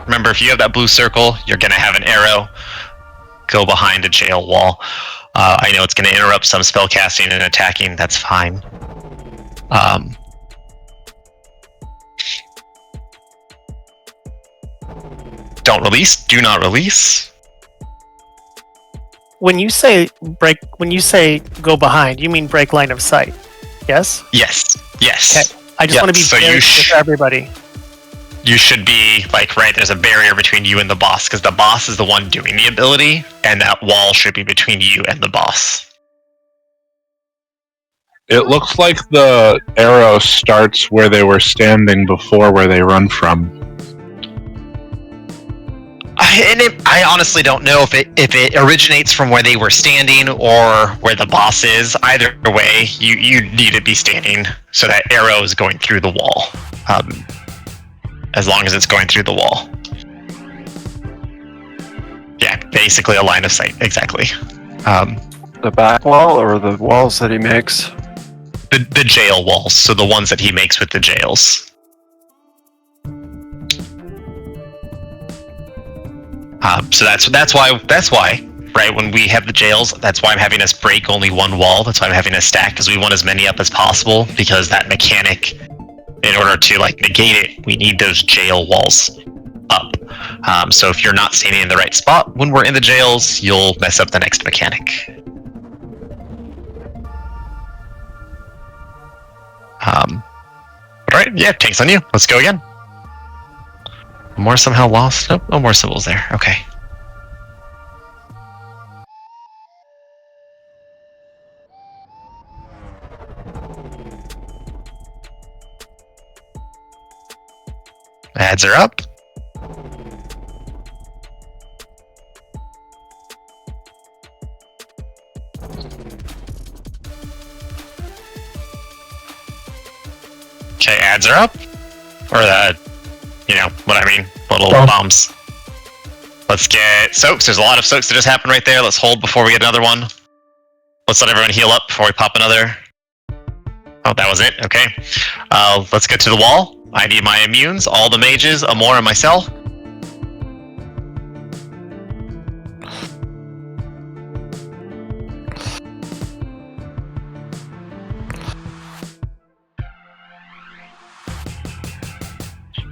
Remember, if you have that blue circle, you're going to have an arrow go behind a jail wall. I know it's going to interrupt some spell casting and attacking. That's fine. Don't release. Do not release. When you say go behind, you mean break line of sight? Yes. Yes. Yes. Okay. I just want to be very clear for everybody. You should be like, right, there's a barrier between you and the boss, because the boss is the one doing the ability, and that wall should be between you and the boss. It looks like the arrow starts where they were standing before where they run from. I honestly don't know if it originates from where they were standing or where the boss is. Either way, you need to be standing, so that arrow is going through the wall. As long as it's going through the wall. Yeah, basically a line of sight, exactly. The back wall or the walls that he makes? The jail walls, so the ones that he makes with the jails. So that's why, right, when we have the jails, that's why I'm having us break only one wall. That's why I'm having us stack, because we want as many up as possible, because that mechanic, in order to negate it, we need those jail walls up. So if you're not standing in the right spot when we're in the jails, you'll mess up the next mechanic. Alright, yeah, tank's on you. Let's go again. More somehow lost. Nope, no more symbols there. Okay. Ads are up. Ads are up? Or you know what I mean? Little bombs. Let's get soaks. There's a lot of soaks that just happened right there. Let's hold before we get another one. Let's let everyone heal up before we pop another. Oh, that was it? Okay. Let's get to the wall. I need my immunes, all the mages, Amor, and myself.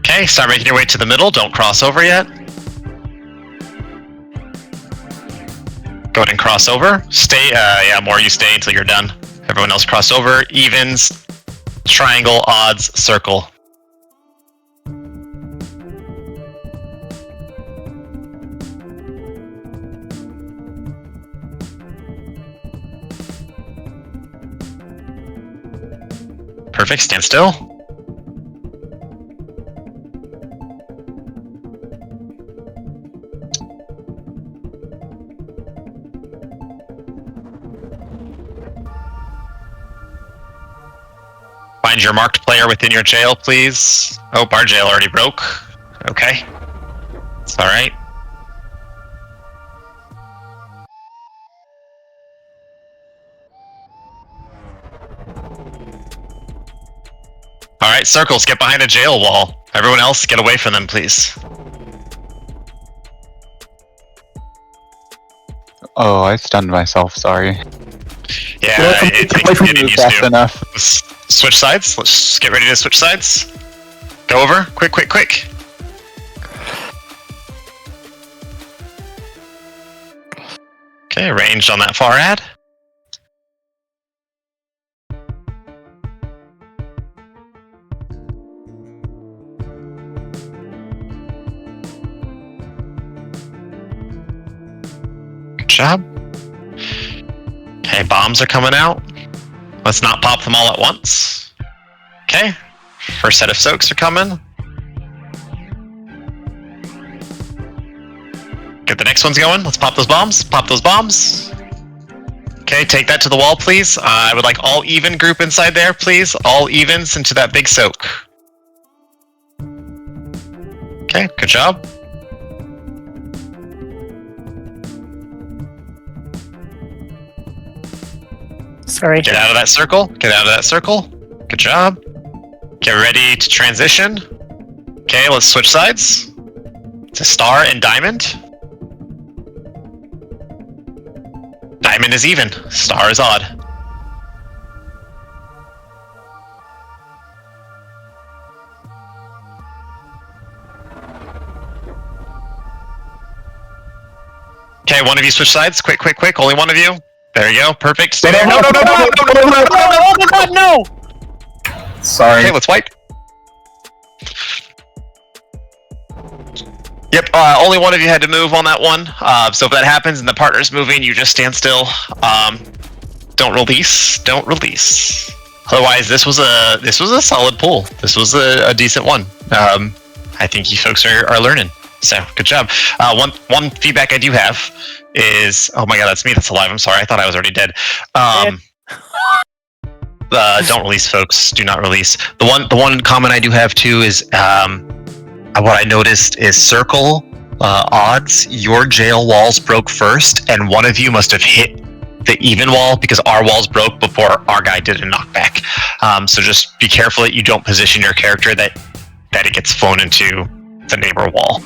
Okay, start making your way to the middle. Don't cross over yet. Go ahead and cross over. Stay, yeah, Amor, you stay until you're done. Everyone else cross over. Evens, triangle, odds, circle. Perfect, stand still. Find your marked player within your jail, please. Oh, our jail already broke. Okay. It's alright. Alright, circles, get behind a jail wall. Everyone else, get away from them, please. Oh, I stunned myself, sorry. Yeah, it's getting used fast to. enough. Let's switch sides. Let's get ready to switch sides. Go over. Quick, quick, quick. Okay, ranged on that far ad. Good job. Okay, bombs are coming out. Let's not pop them all at once. Okay, first set of soaks are coming. Get the next ones going. Let's pop those bombs. Pop those bombs. Okay, take that to the wall, please. I would like all even group inside there, please. All evens into that big soak. Okay, good job. Sorry. Get out of that circle. Get out of that circle. Good job. Get ready to transition. Okay, let's switch sides. To star and diamond. Diamond is even. Star is odd. Okay, one of you switch sides. Quick, quick, quick. Only one of you. There you go. Perfect. Stay there. No, no, no, no, no, no, no, no, no, no, Oh my god, no! Sorry. Okay, let's wipe. Yep, only one of you had to move on that one. So if that happens and the partner's moving, you just stand still. Don't release. Don't release. Otherwise, this was a solid pull. This was a decent one. I think you folks are learning. So good job. One feedback I do have is, oh my god, that's me. That's alive. I'm sorry. I thought I was already dead. Don't release, folks. Do not release. The one comment I do have too is what I noticed is circle odds. Your jail walls broke first, and one of you must have hit the even wall because our walls broke before our guy did a knockback. So just be careful that you don't position your character that it gets flown into the neighbor wall.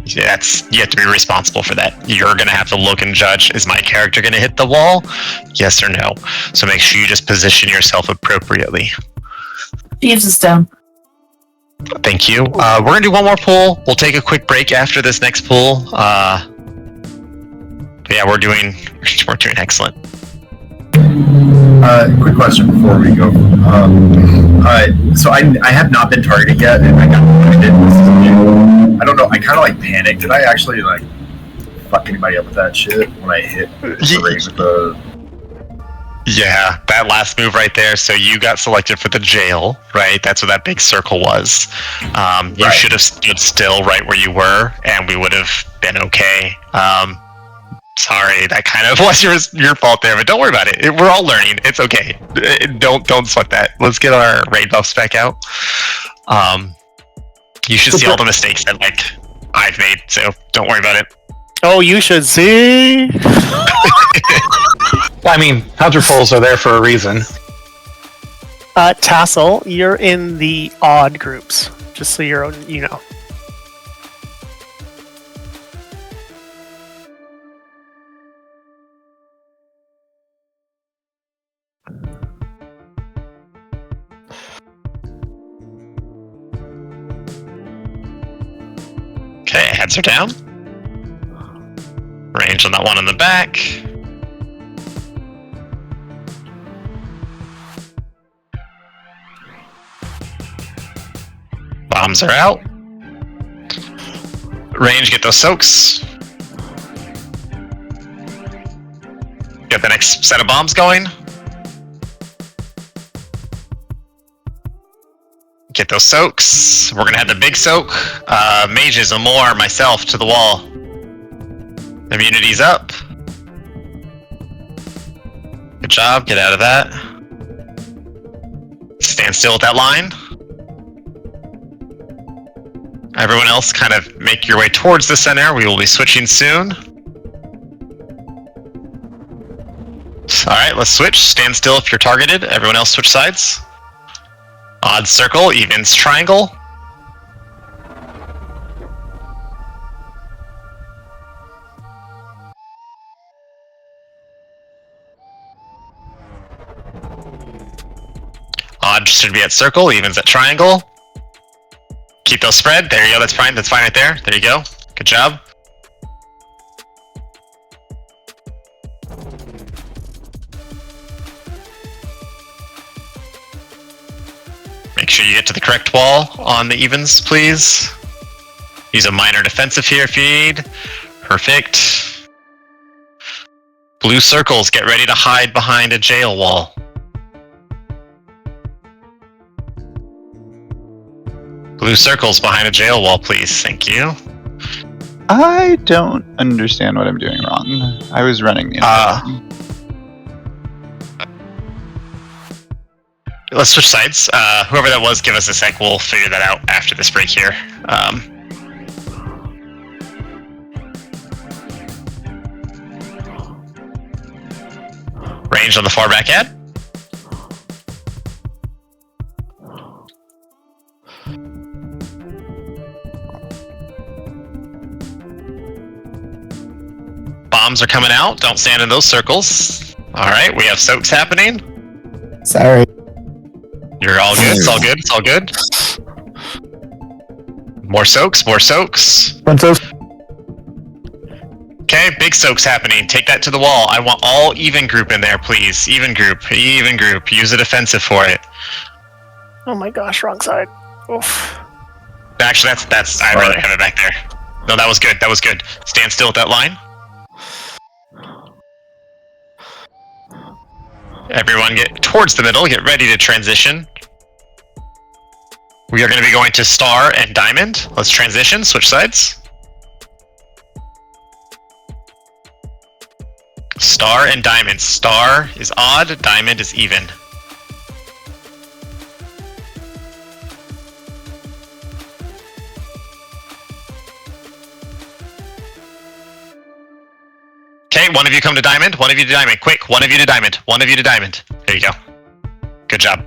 You have to be responsible for that. You're gonna have to look and judge, is my character gonna hit the wall? Yes or no? So make sure you just position yourself appropriately. Thieves is down. Thank you. We're gonna do one more pool. We'll take a quick break after this next pool. Yeah, we're doing excellent. Quick question before we go. So I have not been targeted yet, and I got targeted. I don't know. I kind of like panicked. Did I actually like fuck anybody up with that shit when I hit the ring with the? Yeah, that last move right there. So you got selected for the jail, right? That's what that big circle was. You should have stood still right where you were, and we would have been okay. Sorry, that kind of was your fault there, but don't worry about it. We're all learning. It's okay. Don't sweat that. Let's get our raid buffs back out. You should see all the mistakes that I've made, so don't worry about it. Oh, you should see. I mean, hunter polls are there for a reason. Tassel, you're in the odd groups, just so you know. Okay, heads are down. Range on that one in the back. Bombs are out. Range, get those soaks. Get the next set of bombs going. Get those soaks. We're gonna have the big soak. Mages, Amor, myself to the wall. Immunity's up. Good job, get out of that. Stand still at that line. Everyone else kind of make your way towards the center. We will be switching soon. Alright, let's switch. Stand still if you're targeted. Everyone else switch sides. Odd circle, evens triangle. Odd should be at circle, evens at triangle. Keep those spread. There you go. That's fine. That's fine right there. There you go. Good job. Make sure you get to the correct wall on the evens, please. Use a minor defensive here if you need. Perfect. Blue circles, get ready to hide behind a jail wall. Blue circles behind a jail wall, please. Thank you. I don't understand what I'm doing wrong. I was running the Let's switch sides. Whoever that was, give us a sec. We'll figure that out after this break here. Range on the far back ad. Bombs are coming out. Don't stand in those circles. All right, we have soaks happening. Sorry. You're all good. It's all good. It's all good. More soaks. More soaks. One soak. Okay, big soaks happening. Take that to the wall. I want all even group in there, please. Even group. Even group. Use a defensive for it. Oh my gosh, wrong side. Oof. Actually, that's. I'd rather have it back there. No, that was good. That was good. Stand still at that line. Everyone get towards the middle. Get ready to transition. We are going to be going to Star and Diamond. Let's transition. Switch sides. Star and Diamond. Star is odd. Diamond is even. Okay, one of you come to Diamond. One of you to Diamond. Quick, one of you to Diamond. One of you to Diamond. There you go. Good job.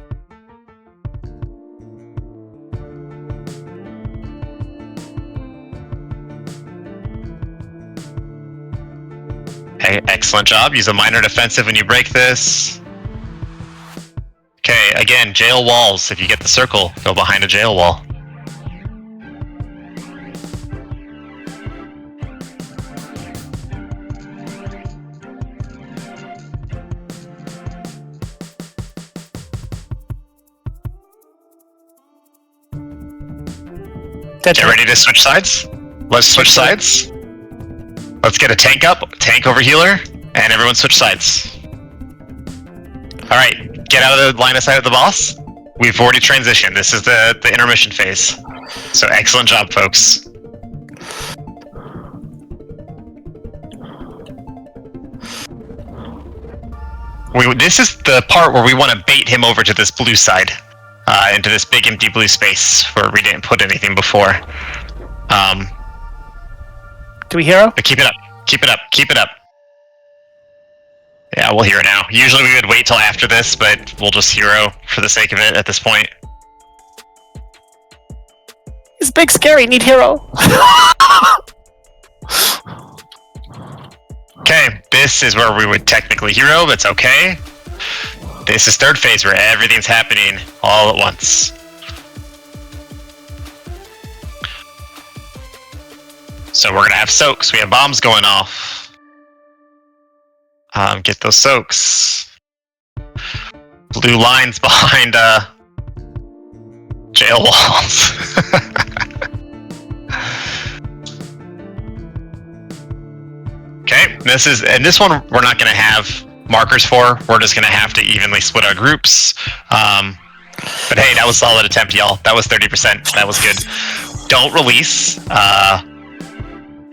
Hey, excellent job. Use a minor defensive when you break this. Okay, again, jail walls. If you get the circle, go behind a jail wall. Get ready to switch sides. Let's switch sides. Let's get a tank up, tank over healer, and everyone switch sides. Alright, get out of the line of sight of the boss. We've already transitioned. This is the intermission phase. So excellent job, folks. This is the part where we want to bait him over to this blue side, into this big empty blue space where we didn't put anything before. Do we hero? But keep it up. Keep it up. Keep it up. Yeah, we'll hero now. Usually we would wait till after this, but we'll just hero for the sake of it at this point. It's big, scary. Need hero. Okay, this is where we would technically hero. That's okay. This is third phase where everything's happening all at once. So we're gonna have soaks. We have bombs going off. Get those soaks. Blue lines behind jail walls. Okay, this one we're not gonna have markers for. We're just gonna have to evenly split our groups. But hey, that was a solid attempt, y'all. That was 30%. That was good. Don't release.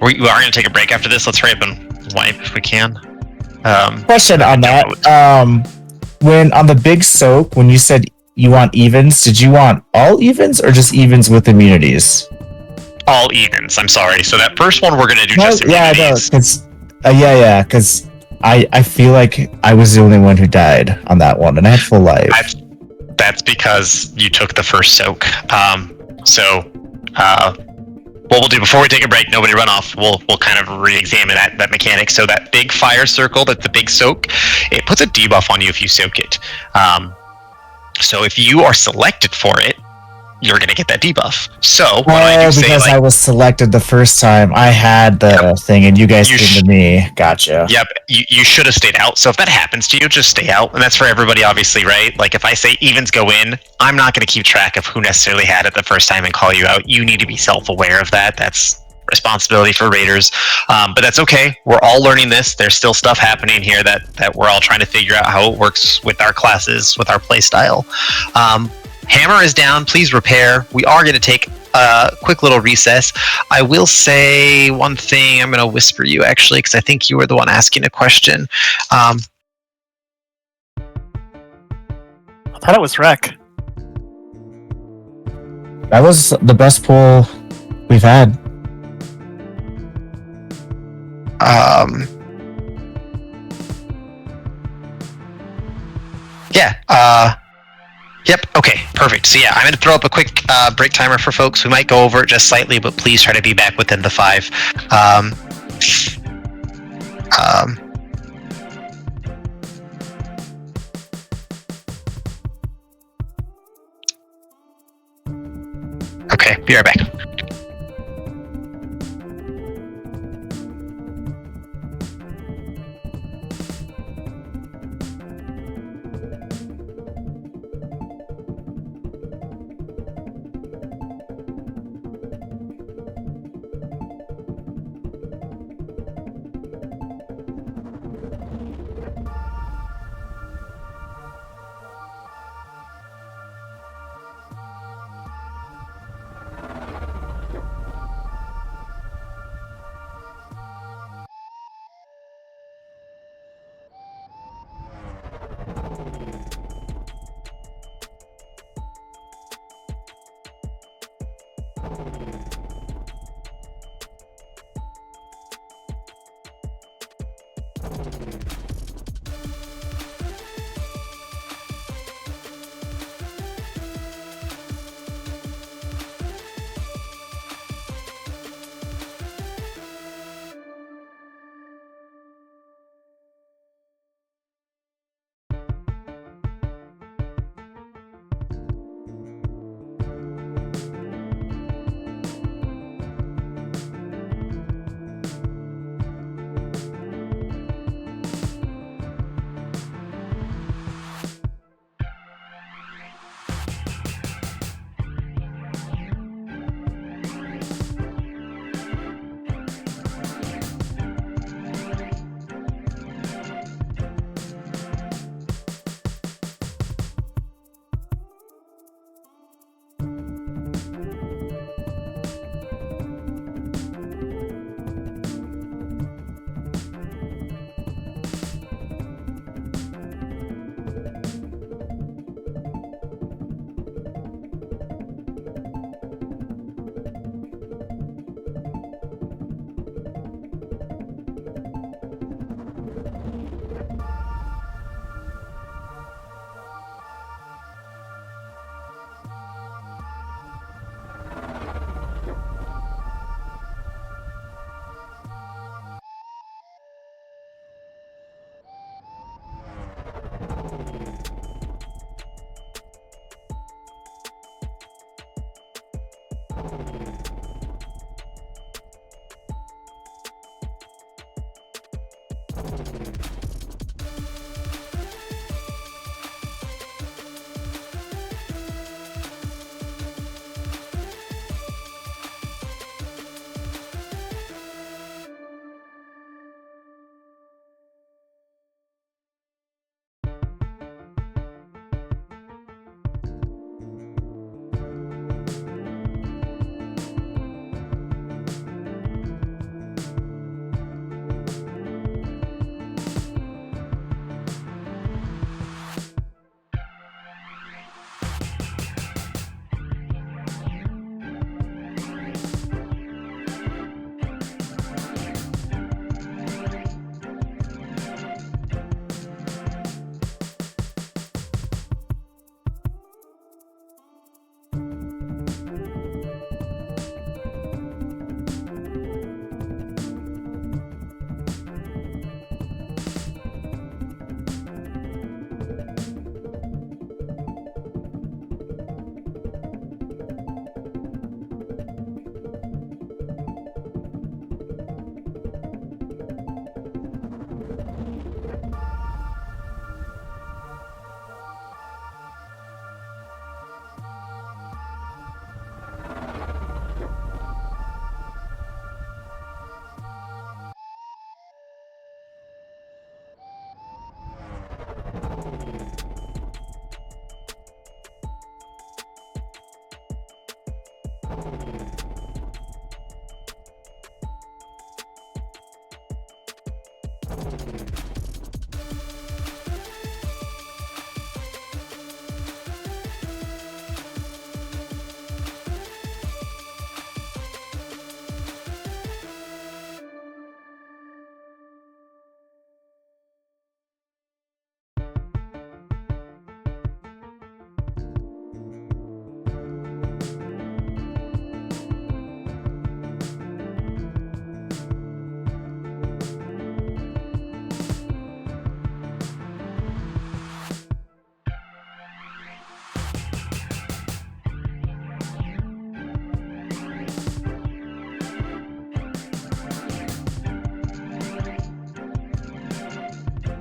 We are gonna take a break after this. Let's hurry up and wipe if we can. Question on that. When on the big soak, when you said you want evens, did you want all evens or just evens with immunities? All evens. I'm sorry. So that first one we're gonna do just immunities. immunities. Because I feel like I was the only one who died on that one, and I had full life. That's because you took the first soak. What we'll do before we take a break, nobody run off, we'll kind of re-examine that mechanic. So that big fire circle, that's the big soak, it puts a debuff on you if you soak it. So if you are selected for it, you're going to get that debuff. So what I do say, because I was selected the first time, I had the thing, and you guys came to me. Gotcha. Yep, you should have stayed out. So if that happens to you, just stay out. And that's for everybody, obviously, right? Like, if I say evens go in, I'm not going to keep track of who necessarily had it the first time and call you out. You need to be self-aware of that. That's responsibility for raiders. But that's okay. We're all learning this. There's still stuff happening here that we're all trying to figure out how it works with our classes, with our play style. Hammer is down. Please repair. We are going to take a quick little recess. I will say one thing. I'm going to whisper you, actually, because I think you were the one asking a question. I thought it was Rec. That was the best pull we've had. Yeah. Yep. Okay. Perfect. So yeah, I'm going to throw up a quick break timer for folks. We might go over it just slightly, but please try to be back within the 5. Okay. Be right back.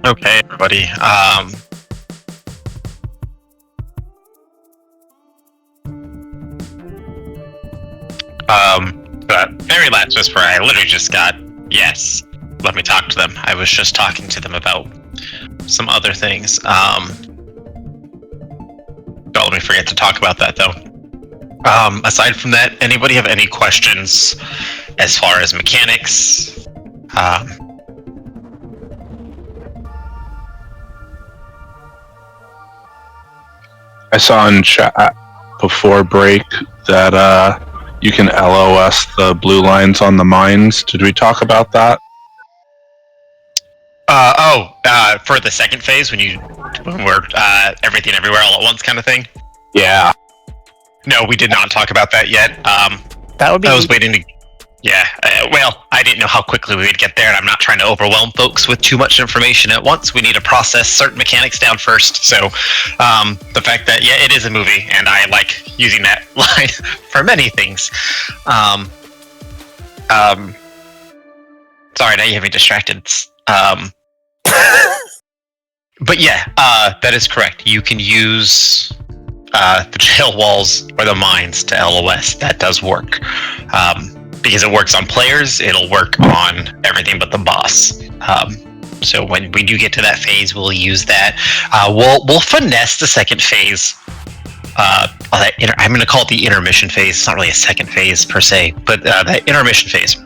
Okay, everybody. That very last whisper I literally just got, yes, let me talk to them. I was just talking to them about some other things. Don't let me forget to talk about that, though. Aside from that, anybody have any questions as far as mechanics? I saw in chat before break that you can LOS the blue lines on the mines. Did we talk about that? For the second phase, when we're everything everywhere all at once kind of thing? Yeah. No, we did not talk about that yet. That would be. I was waiting to. Yeah, well, I didn't know how quickly we would get there, and I'm not trying to overwhelm folks with too much information at once. We need to process certain mechanics down first. So, the fact that, yeah, it is a movie, and I like using that line for many things. Sorry, now you have me distracted. But yeah, that is correct. You can use the jail walls or the mines to LOS. That does work. Because it works on players, it'll work on everything but the boss. So when we do get to that phase, we'll use that. We'll finesse the second phase. I'm going to call it the intermission phase. It's not really a second phase per se, but that intermission phase.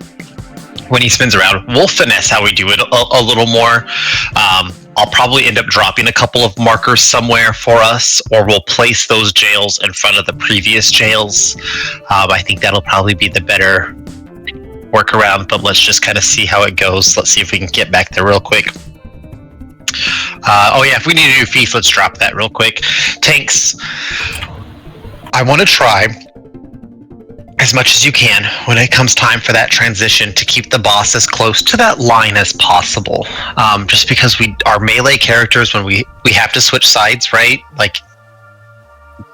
When he spins around, we'll finesse how we do it a little more. I'll probably end up dropping a couple of markers somewhere for us, or we'll place those jails in front of the previous jails. I think that'll probably be the better workaround, but let's just kind of see how it goes. Let's see if we can get back there real quick. Oh yeah, if we need to do feast, let's drop that real quick. Tanks, I want to try as much as you can when it comes time for that transition to keep the boss as close to that line as possible. Just because our melee characters, when we have to switch sides, right? Like,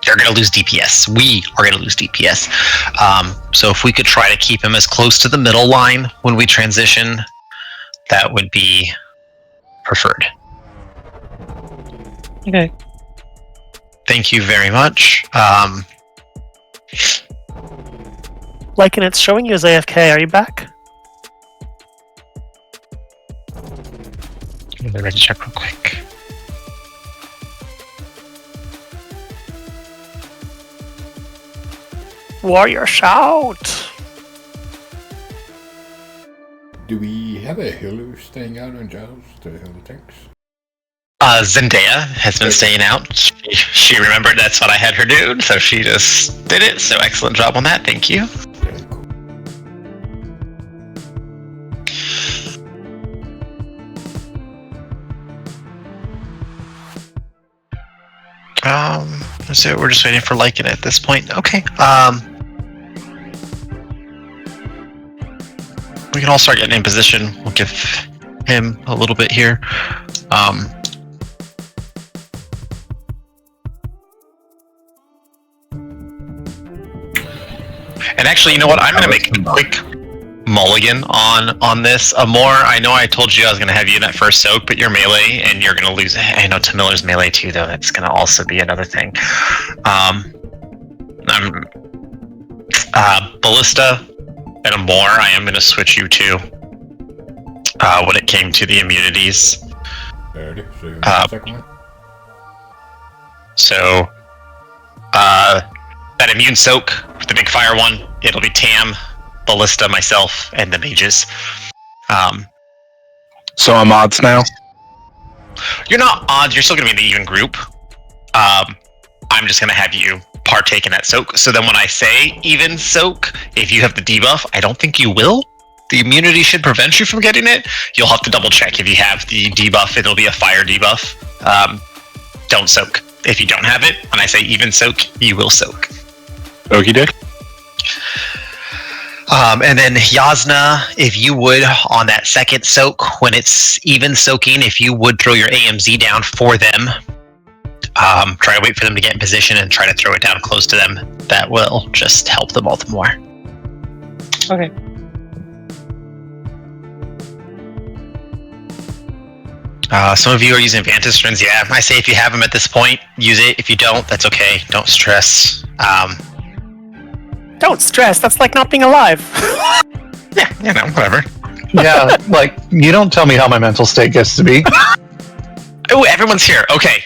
they're going to lose DPS. We are going to lose DPS. So if we could try to keep him as close to the middle line when we transition, that would be preferred. Okay. Thank you very much. Like, and it's showing you as AFK. Are you back? Let me ready to check real quick. Warrior shout! Do we have a healer staying out on Giles to heal the tanks? Zendaya has been staying out. She remembered that's what I had her do, so she just did it. So excellent job on that. Thank you. So we're just waiting for Lycan at this point. Okay. We can all start getting in position. We'll give him a little bit here. And actually, you know what? I'm going to make a quick mulligan on this. Amor, I know I told you I was going to have you in that first soak, but you're melee, and you're going to lose. I know Tamiller's melee too, though. That's going to also be another thing. Ballista and Amor, I am going to switch you to when it came to the immunities. So, that immune soak, the big fire one, it'll be Tam, Ballista, myself, and the mages. So I'm odds now? You're not odds, you're still going to be in the even group. I'm just going to have you partake in that soak. So then when I say even soak, if you have the debuff, I don't think you will. The immunity should prevent you from getting it. You'll have to double check. If you have the debuff, it'll be a fire debuff. Don't soak. If you don't have it, when I say even soak, you will soak. Okie doke. And then Yasna, if you would, on that second soak, when it's even soaking, if you would throw your AMZ down for them, try to wait for them to get in position and try to throw it down close to them. That will just help them all the more. Okay. Some of you are using Vantage Strings. Yeah, I say if you have them at this point, use it. If you don't, that's okay. Don't stress. Don't stress. That's like not being alive. Yeah, you know, whatever. Yeah, like, you don't tell me how my mental state gets to be. Oh, everyone's here. Okay.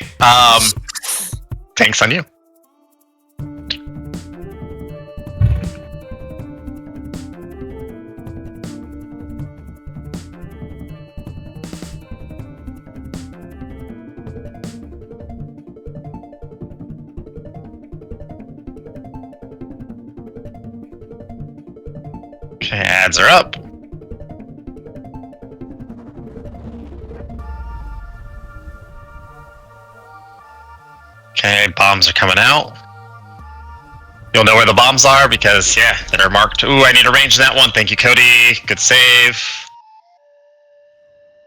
Thanks on you. Okay, ads are up. Okay, bombs are coming out. You'll know where the bombs are because, yeah, they're marked. Ooh, I need to range that one. Thank you, Cody. Good save.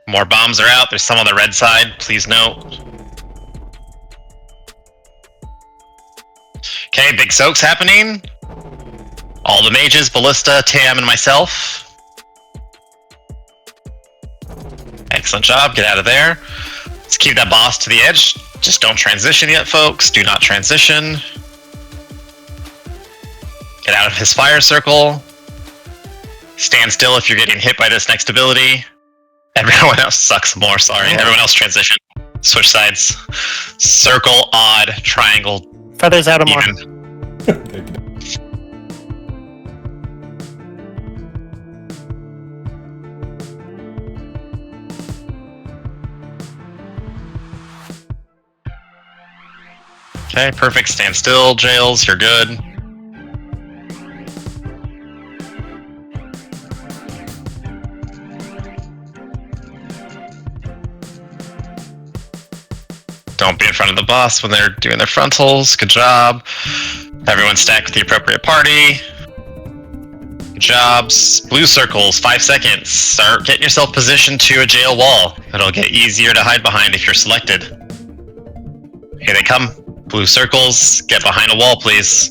More bombs are out. There's some on the red side. Please note. Okay, big soaks happening. All the mages, Ballista, Tam, and myself. Excellent job. Get out of there. Let's keep that boss to the edge. Just don't transition yet, folks. Do not transition. Get out of his fire circle. Stand still if you're getting hit by this next ability. Everyone else sucks more, sorry. Everyone else transition. Switch sides. Circle, odd, triangle. Feathers out of more. Okay, perfect. Stand still, Jails. You're good. Don't be in front of the boss when they're doing their frontals. Good job. Everyone stack with the appropriate party. Good jobs. Blue circles, 5 seconds. Start getting yourself positioned to a jail wall. It'll get easier to hide behind if you're selected. Here they come. Blue circles, get behind a wall, please.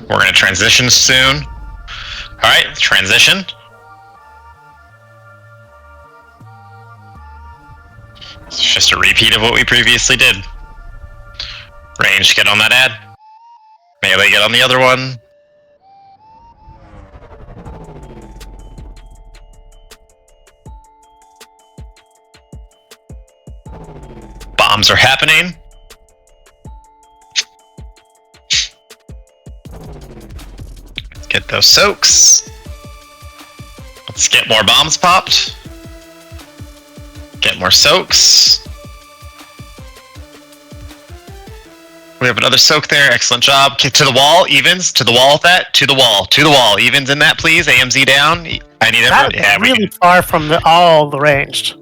We're going to transition soon. Alright, transition. It's just a repeat of what we previously did. Range, get on that ad. Melee, get on the other one. Bombs are happening. Let's get those soaks. Let's get more bombs popped. Get more soaks. We have another soak there. Excellent job. Get to the wall. Evens. To the wall with that. To the wall. To the wall. Evens in that, please. AMZ down. I need everyone. Yeah, really far from all the ranged.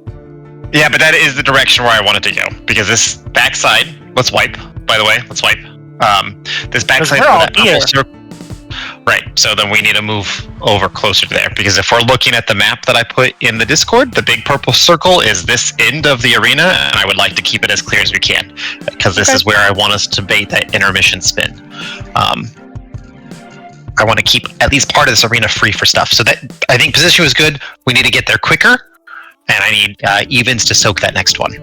Yeah, but that is the direction where I wanted to go. Because this backside, let's wipe, by the way. Let's wipe. This backside of that purple circle. Right, so then we need to move over closer to there. Because if we're looking at the map that I put in the Discord, the big purple circle is this end of the arena, and I would like to keep it as clear as we can. Because this is where I want us to bait that intermission spin. I want to keep at least part of this arena free for stuff. So that I think position was good. We need to get there quicker. And I need evens to soak that next one.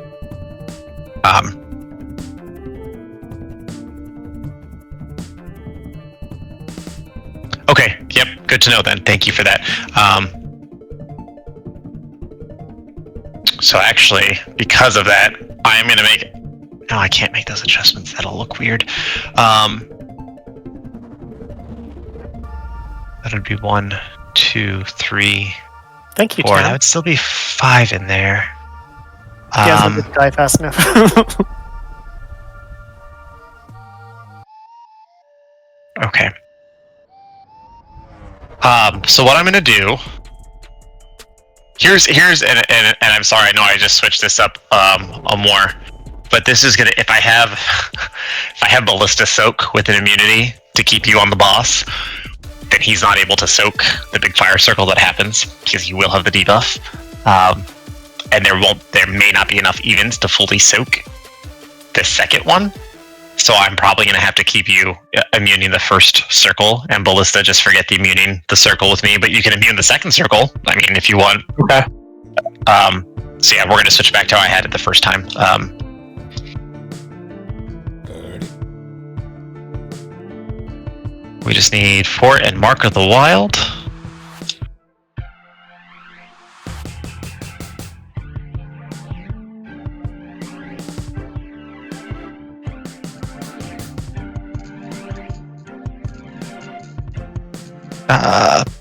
Okay, yep, good to know then. Thank you for that. So actually, because of that, I'm going to make... No, I can't make those adjustments. That'll look weird. That would be 1, 2, 3... Thank you, 4. Tom. That would still be 5 in there. He hasn't been die fast enough. Okay. So what I'm gonna do... Here's and I'm sorry, I know I just switched this up more. But this is gonna... If I have Ballista Soak with an immunity to keep you on the boss, then he's not able to soak the big fire circle that happens because you will have the debuff, and there may not be enough evens to fully soak the second one. So I'm probably going to have to keep you immuning the first circle, and Ballista just forget the immuning the circle with me. But you can immune the second circle. I mean, if you want. Okay. So yeah, we're going to switch back to how I had it the first time. We just need Fort and Mark of the Wild.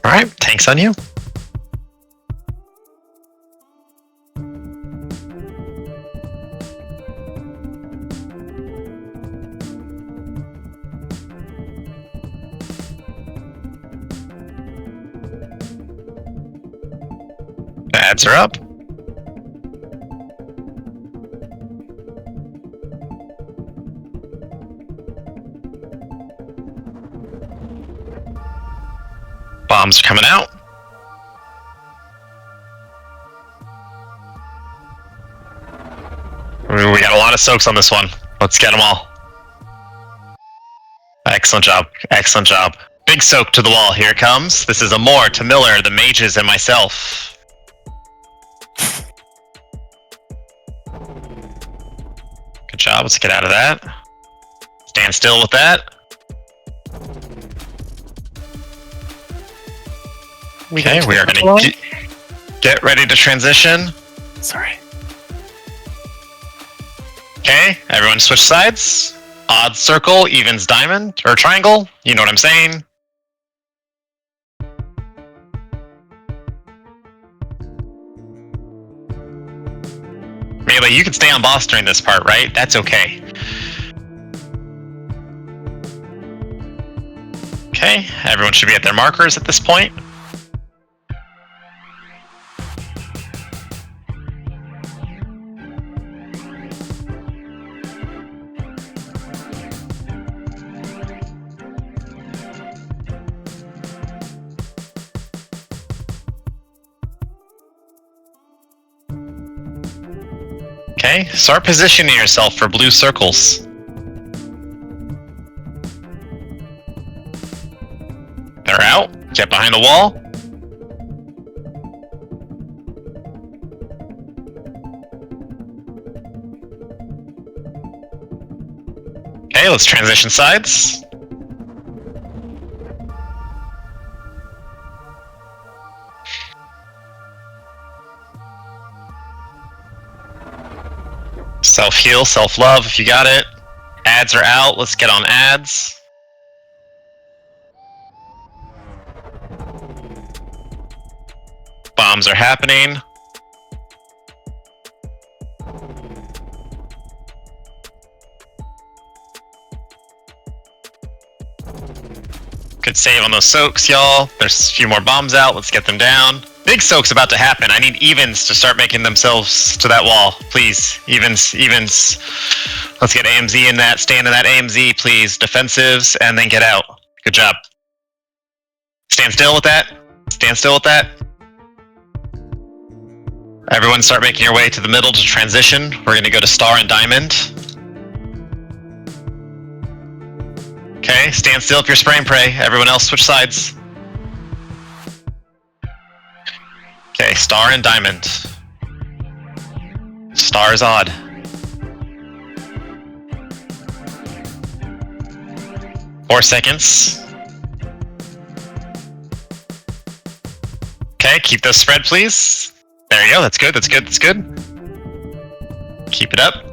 Alright, tanks on you. Ads are up. Bombs are coming out. We got a lot of soaks on this one. Let's get them all. Excellent job. Excellent job. Big soak to the wall. Here it comes. This is Amor to Miller, the mages, and myself. Good job. Let's get out of that. Stand still with that. Okay, we are going to get ready to transition. Sorry. Okay, everyone switch sides. Odd circle, evens diamond, or triangle. You know what I'm saying. Melee, you can stay on boss during this part, right? That's okay. Okay, everyone should be at their markers at this point. Okay, start positioning yourself for blue circles. They're out. Get behind the wall. Okay, let's transition sides. Self-heal, self-love if you got it. Ads are out. Let's get on ads. Bombs are happening. Good save on those soaks, y'all. There's a few more bombs out. Let's get them down. Big soak's about to happen. I need evens to start making themselves to that wall. Please. Evens. Let's get AMZ in that. Stand in that AMZ, please. Defensives, and then get out. Good job. Stand still with that. Stand still with that. Everyone start making your way to the middle to transition. We're going to go to Star and Diamond. Okay, stand still if you're spray and pray. Everyone else switch sides. Okay, Star and Diamond. Star is odd. Four seconds. Okay, keep those spread, please. There you go, that's good, that's good, that's good. Keep it up.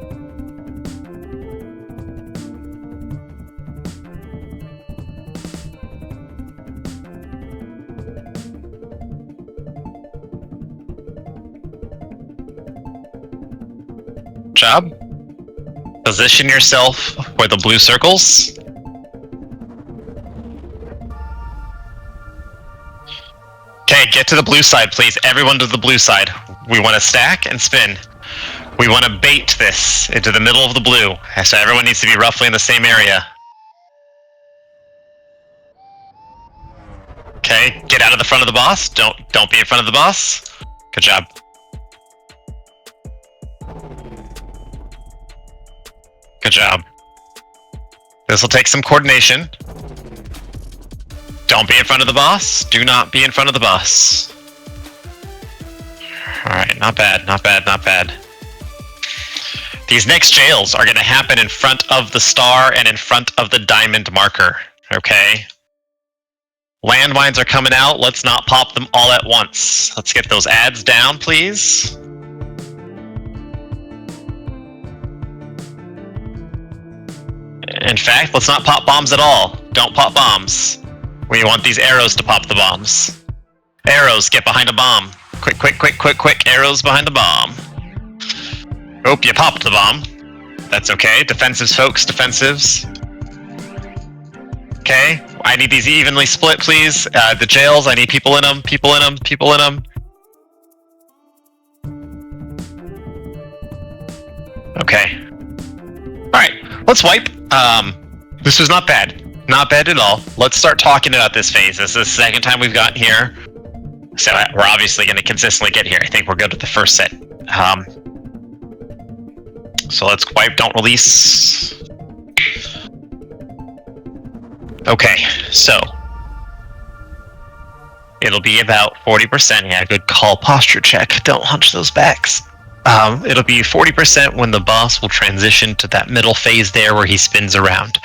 Job. Position yourself where the blue circles. Okay, get to the blue side, please. Everyone to the blue side. We want to stack and spin. We want to bait this into the middle of the blue. So everyone needs to be roughly in the same area. Okay, get out of the front of the boss. Don't be in front of the boss. Good job. Good job. This will take some coordination. Don't be in front of the boss. Do not be in front of the boss. Alright, not bad, not bad, not bad. These next jails are going to happen in front of the star and in front of the diamond marker. Okay? Landmines are coming out. Let's not pop them all at once. Let's get those ads down, please. In fact, let's not pop bombs at all. Don't pop bombs. We want these arrows to pop the bombs. Arrows, get behind a bomb. Quick, quick, quick, quick, quick. Arrows behind the bomb. Oh, you popped the bomb. That's okay. Defensives, folks. Defensives. Okay. I need these evenly split, please. The jails, I need people in them. People in them. People in them. Okay. Alright. Let's wipe. This was not bad. Not bad at all. Let's start talking about this phase. This is the second time we've gotten here. So we're obviously going to consistently get here. I think we're good with the first set. So let's wipe, don't release. Okay, so it'll be about 40%. Yeah, good call. Posture check. Don't hunch those backs. It'll be 40% when the boss will transition to that middle phase there where he spins around.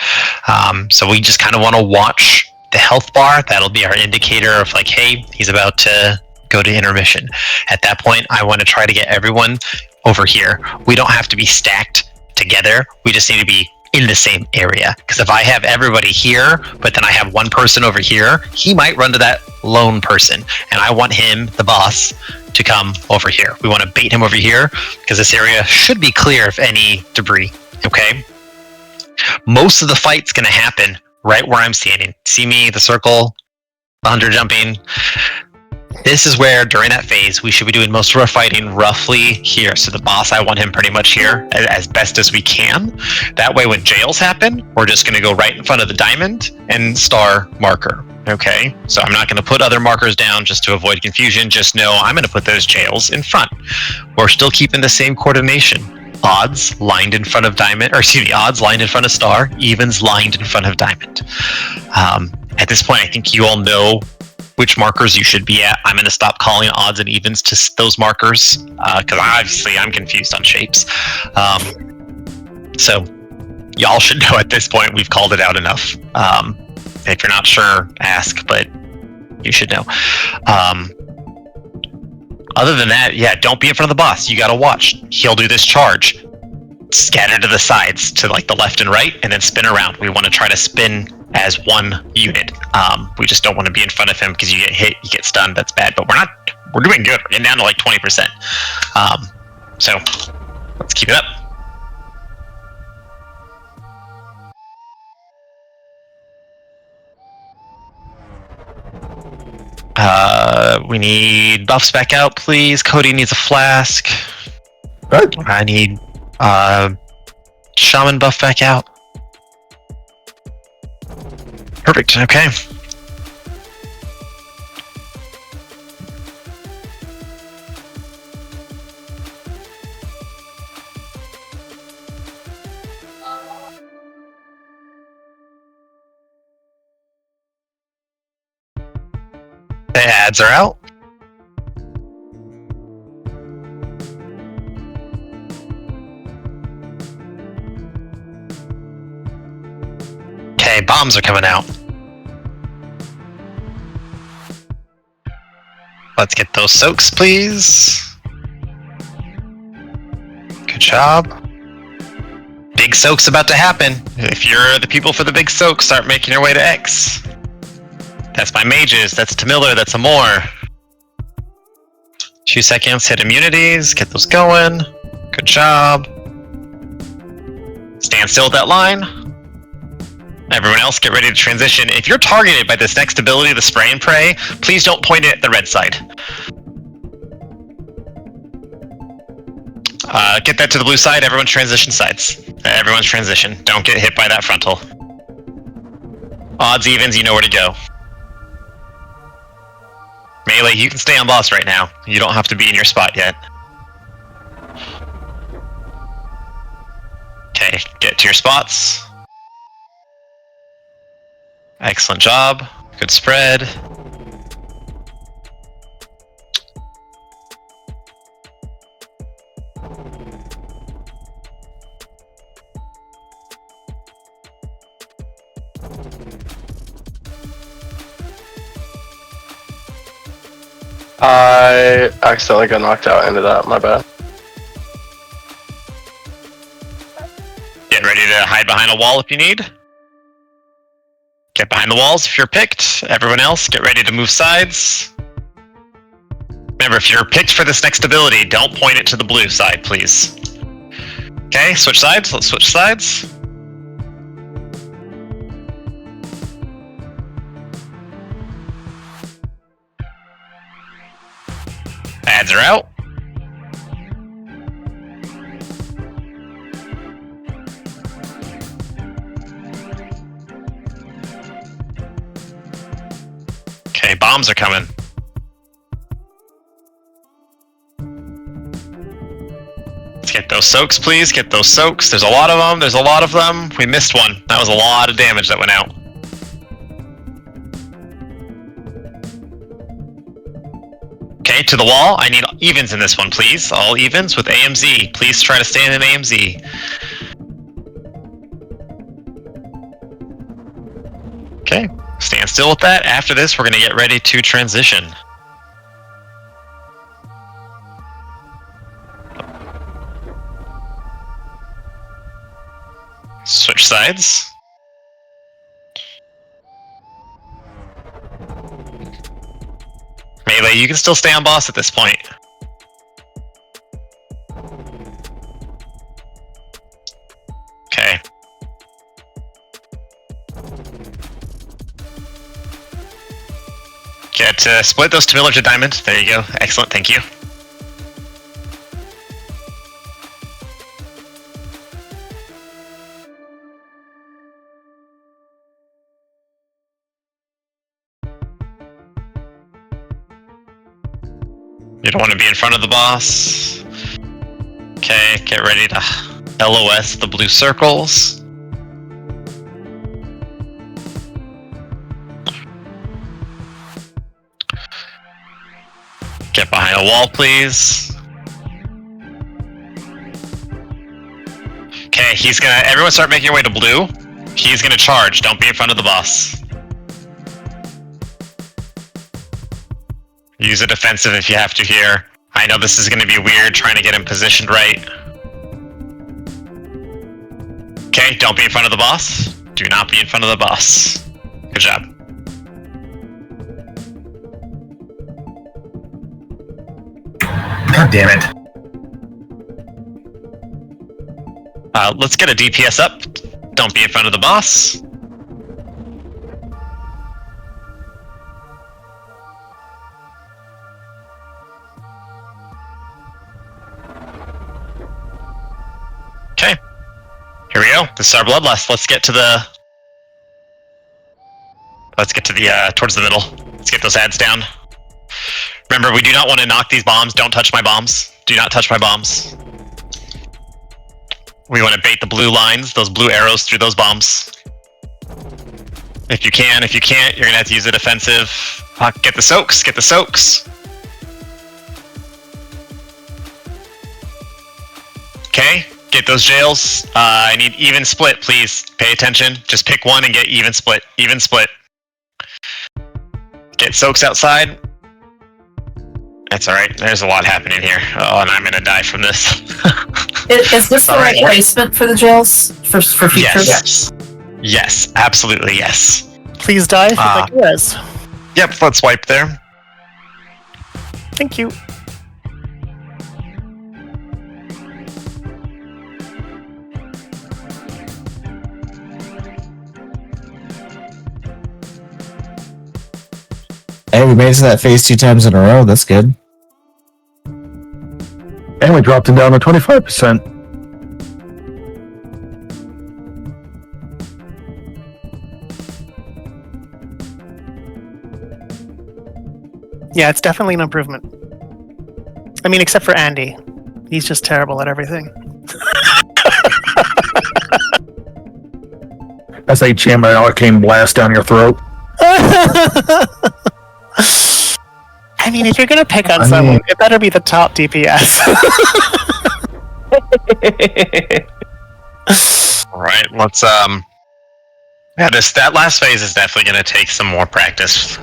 So we just kind of want to watch the health bar. That'll be our indicator of like, hey, he's about to go to intermission. At that point, I want to try to get everyone over here. We don't have to be stacked together. We just need to be in the same area. Because if I have everybody here, but then I have one person over here, he might run to that lone person. And I want him, the boss, to come over here. We want to bait him over here because this area should be clear of any debris. Okay? Most of the fight's going to happen right where I'm standing. See me, the circle, the hunter jumping. This is where, during that phase, we should be doing most of our fighting roughly here. So the boss, I want him pretty much here as best as we can. That way, when jails happen, we're just going to go right in front of the diamond and star marker. Okay? So I'm not going to put other markers down just to avoid confusion. Just know I'm going to put those jails in front. We're still keeping the same coordination. odds lined in front of diamond, or excuse me, odds lined in front of star, evens lined in front of diamond. At this point, I think you all know which markers you should be at. I'm going to stop calling odds and evens to those markers because obviously I'm confused on shapes. So y'all should know at this point. We've called it out enough. If you're not sure, ask, but you should know. Other than that, yeah, don't be in front of the boss. You got to watch. He'll do this charge. Scatter to the sides, to like the left and right, and then spin around. We want to try to spin as one unit. We just don't want to be in front of him because you get hit, you get stunned. That's bad. But we're doing good. We're getting down to like 20%. So let's keep it up. We need buffs back out, please. Cody needs a flask. Good. I need shaman buff back out. Perfect. Okay. The ads are out. Okay, bombs are coming out. Let's get those soaks, please. Good job. Big soak's about to happen. If you're the people for the big soak, start making your way to X. That's my mages, that's Tamiller, that's Amor. 2 seconds, hit immunities, get those going. Good job. Stand still at that line. Everyone else get ready to transition. If you're targeted by this next ability, the spray and pray, please don't point it at the red side. Get that to the blue side, everyone transition sides. Everyone's transition. Don't get hit by that frontal. Odds, evens, you know where to go. Melee, you can stay on boss right now. You don't have to be in your spot yet. Okay, get to your spots. Excellent job. Good spread. I accidentally got knocked out into that, my bad. Get ready to hide behind a wall if you need. Get behind the walls if you're picked. Everyone else, get ready to move sides. Remember, if you're picked for this next ability, don't point it to the blue side, please. Okay, switch sides. Let's switch sides. Ads are out. Okay, bombs are coming. Let's get those soaks, please. Get those soaks. There's a lot of them. There's a lot of them. We missed one. That was a lot of damage that went out. Okay, to the wall. I need evens in this one, please. All evens with AMZ. Please try to stand in AMZ. Okay, stand still with that. After this, we're going to get ready to transition. Switch sides. Melee, you can still stay on boss at this point. Okay. Get split those Tamiller to diamond. There you go. Excellent, thank you. You don't want to be in front of the boss. Okay, get ready to LOS the blue circles. Get behind a wall, please. Okay, everyone start making your way to blue. He's gonna charge, don't be in front of the boss. Use a defensive if you have to here. I know this is gonna be weird trying to get him positioned right. Okay, don't be in front of the boss. Do not be in front of the boss. Good job. God damn it. Let's get a DPS up. Don't be in front of the boss. Okay. Here we go. This is our bloodlust. Let's get to the towards the middle. Let's get those ads down. Remember, we do not want to knock these bombs. Don't touch my bombs. Do not touch my bombs. We want to bait the blue lines, those blue arrows through those bombs. If you can, if you can't, you're gonna have to use a defensive. Get the soaks, get the soaks. Okay, get those jails. I need even split, please. Pay attention. Just pick one and get even split. Even split. Get soaks outside. That's alright. There's a lot happening here. Oh, and I'm gonna die from this. Is this the right placement for the jails? For future? Yes. Yes, absolutely yes. Please die if you'd like to res. Yep, let's wipe there. Thank you. Hey, we made it to that phase 2 times in a row. That's good. And we dropped him down to 25%. Yeah, it's definitely an improvement. I mean, except for Andy. He's just terrible at everything. That's a jam an arcane blast down your throat. I mean, if you're gonna pick on someone, it better be the top DPS. Alright, let's yeah, that last phase is definitely gonna take some more practice.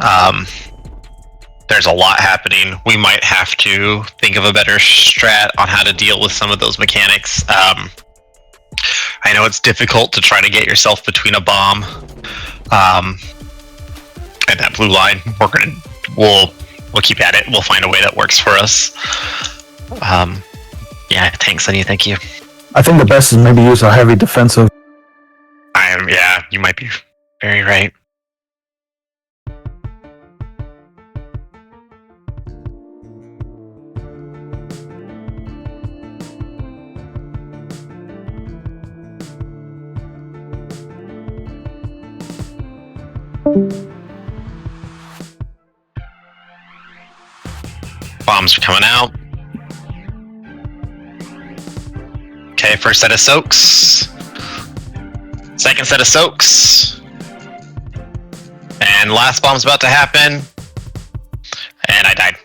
There's a lot happening. We might have to think of a better strat on how to deal with some of those mechanics. I know it's difficult to try to get yourself between a bomb and that blue line. We'll keep at it. We'll find a way that works for us. Yeah, thanks, Sunny. Thank you. I think the best is maybe use a heavy defensive. Yeah, you might be very right. Bombs are coming out. Okay, first set of soaks. Second set of soaks. And last bomb's about to happen. And I died.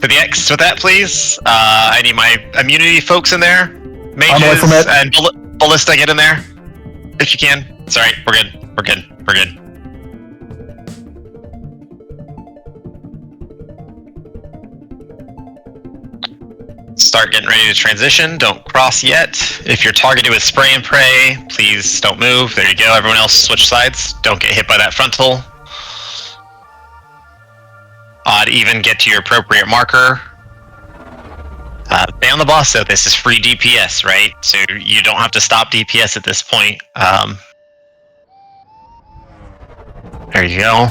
To the X with that, please. I need my immunity folks in there. Mages and Ballista, get in there. If you can. It's alright, we're good. We're good. We're good. Start getting ready to transition. Don't cross yet. If you're targeted with spray and pray, please don't move. There you go. Everyone else switch sides. Don't get hit by that frontal. Odd even get to your appropriate marker. Stay on the boss though. This is free DPS, right? So you don't have to stop DPS at this point. There you go.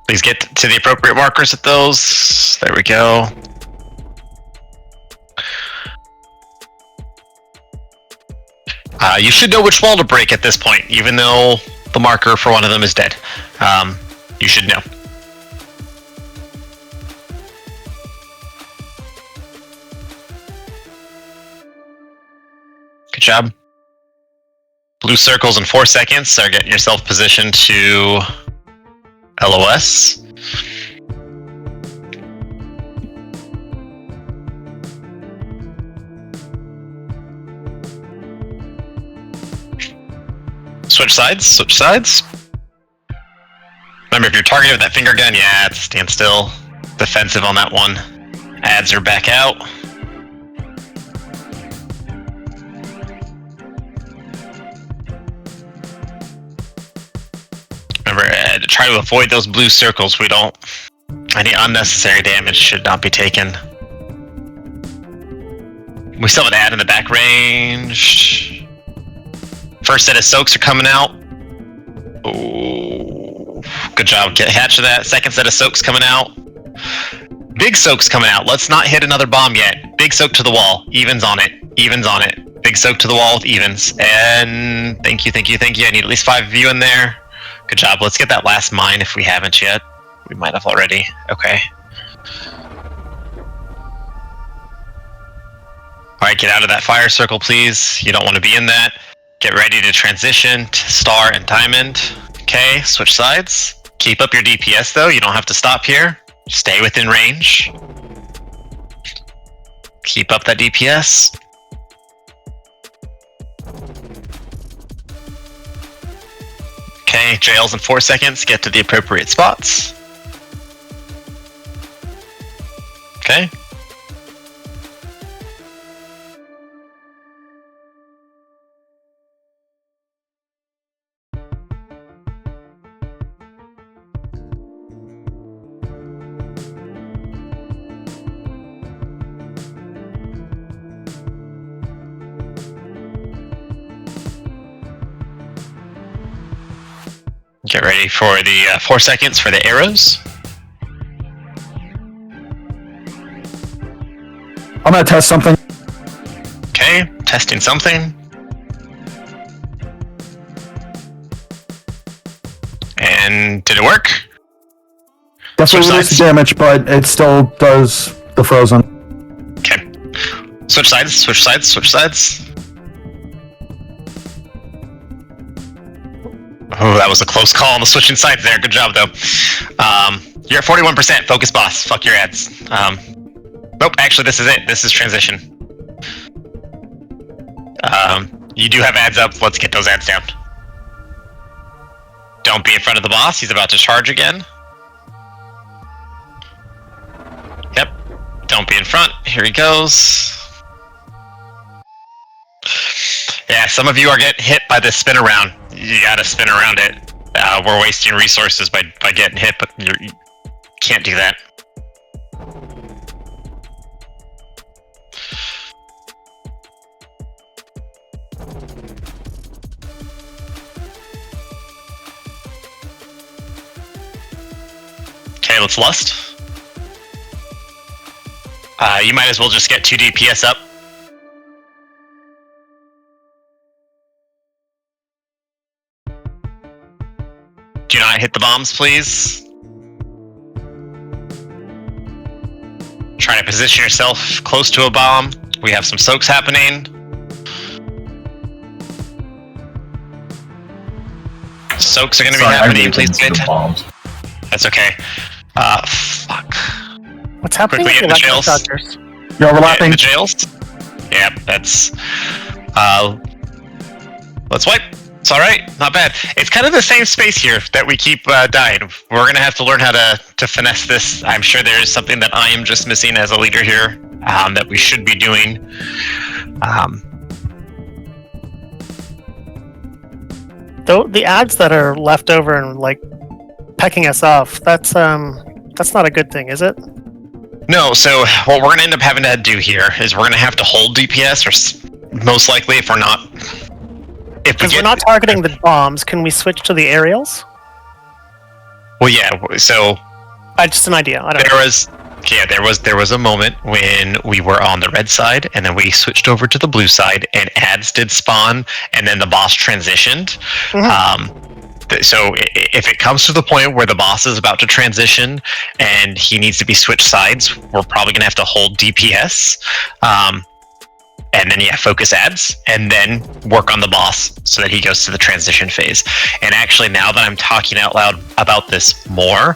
Please get to the appropriate markers at those. There we go. You should know which wall to break at this point, even though the marker for one of them is dead. You should know. job. Blue circles in 4 seconds. So get yourself positioned to LOS. Switch sides, switch sides. Remember, if you're targeted with that finger gun, yeah, stand still. Defensive on that one. Ads are back out. Remember, try to avoid those blue circles. Any unnecessary damage should not be taken. We still have an ad in the back range. First set of soaks are coming out. Oh, good job. Hatch that. Second set of soaks coming out. Big soaks coming out. Let's not hit another bomb yet. Big soak to the wall. Evens on it. Evens on it. Big soak to the wall with evens. And thank you, thank you, thank you. I need at least 5 of you in there. Good job. Let's get that last mine if we haven't yet. We might have already. Okay. Alright, get out of that fire circle, please. You don't want to be in that. Get ready to transition to star and diamond. Okay, switch sides. Keep up your DPS though. You don't have to stop here. Stay within range. Keep up that DPS. Okay, jails in 4 seconds. Get to the appropriate spots. Okay. Get ready for the 4 seconds for the arrows. I'm gonna test something. Okay, testing something. And did it work? Definitely reduced damage, but it still does the frozen. Okay. Switch sides, switch sides, switch sides. Oh, that was a close call on the switching sides there. Good job, though. You're at 41%. Focus boss. Fuck your ads. Nope, actually, this is it. This is transition. You do have ads up. Let's get those ads down. Don't be in front of the boss. He's about to charge again. Yep. Don't be in front. Here he goes. Yeah, some of you are getting hit by this spin around. You gotta spin around it. We're wasting resources by getting hit, but you can't do that. Okay, let's lust. You might as well just get 2 DPS up. Do not hit the bombs, please. Try to position yourself close to a bomb. We have some soaks happening. Soaks are going to be happening. Please wait. That's okay. Fuck. What's happening Quickly with get the the jails. doctors? You're overlapping. The jails. Yep, that's. Let's wipe. It's all right, not bad. It's kind of the same space here that we keep dying. We're gonna have to learn how to finesse this. I'm sure there is something that I am just missing as a leader here that we should be doing. Though the ads that are left over and like pecking us off, that's not a good thing, is it? No. So what we're gonna end up having to do here is we're gonna have to hold DPS, or most likely, if we're not. Because we're not targeting the bombs, can we switch to the aerials? Well, yeah. So just an idea. I don't know. There was a moment when we were on the red side, and then we switched over to the blue side, and ads did spawn, and then the boss transitioned. Mm-hmm. So if it comes to the point where the boss is about to transition and he needs to be switched sides, we're probably gonna have to hold DPS. And and then focus ads, and then work on the boss so that he goes to the transition phase. And actually, now that I'm talking out loud about this more,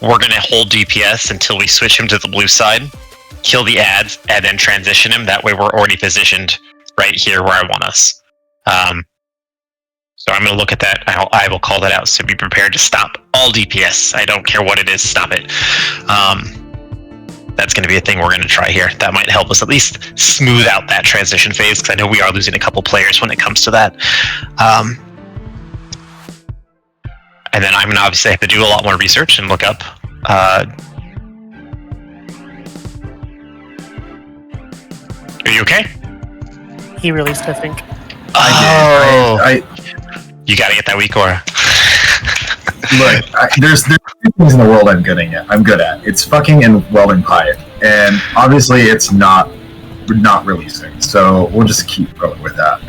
we're going to hold DPS until we switch him to the blue side, kill the ads, and then transition him. That way we're already positioned right here where I want us. So I'm going to look at that. I will call that out. So be prepared to stop all DPS. I don't care what it is, stop it. That's going to be a thing we're going to try here. That might help us at least smooth out that transition phase, because I know we are losing a couple players when it comes to that. And then I'm going to obviously have to do a lot more research and look up. Are you okay? He released, I think. I You got to get that weak aura. Look, there's two things in the world I'm good at. It's fucking and welding pipe, and obviously it's not releasing. So we'll just keep going with that.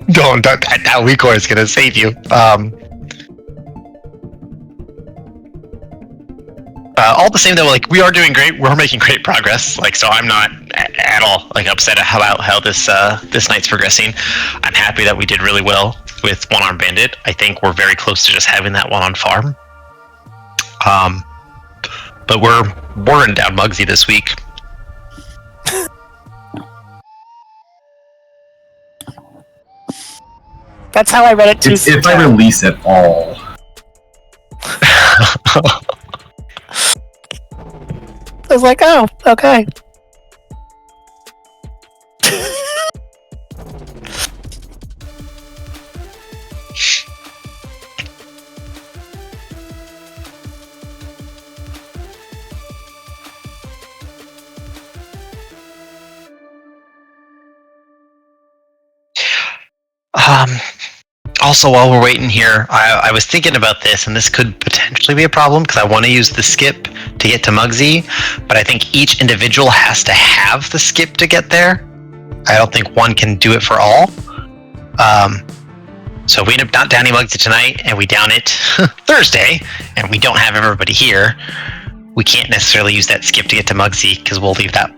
Don't that weak aura is gonna save you. All the same though, like we are doing great. We're making great progress. Like, so I'm not at all like upset about how this night's progressing. I'm happy that we did really well with One Armed Bandit. I think we're very close to just having that one on farm. But we're in down Muggsy this week. That's how I read it too. If I release it all. I was like, oh, okay. Also, while we're waiting here, I was thinking about this, and this could potentially be a problem because I want to use the skip to get to Muggsy, but I think each individual has to have the skip to get there. I don't think one can do it for all. So if we end up not downing Muggsy tonight, and we down it Thursday, and we don't have everybody here, we can't necessarily use that skip to get to Muggsy because we'll leave that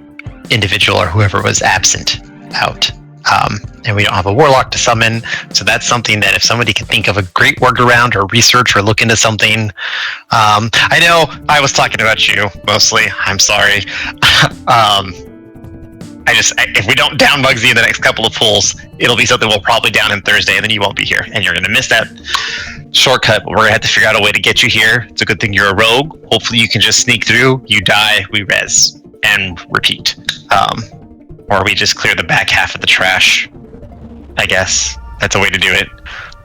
individual or whoever was absent out. And we don't have a warlock to summon, so that's something that if somebody can think of a great workaround or research or look into something. I know I was talking about you mostly. I'm sorry. If we don't down Muggsy in the next couple of pulls, it'll be something we'll probably down him Thursday, and then you won't be here, and you're gonna miss that shortcut. But we're gonna have to figure out a way to get you here. It's a good thing you're a rogue. Hopefully you can just sneak through. You die, we res and repeat. Or we just clear the back half of the trash. I guess that's a way to do it.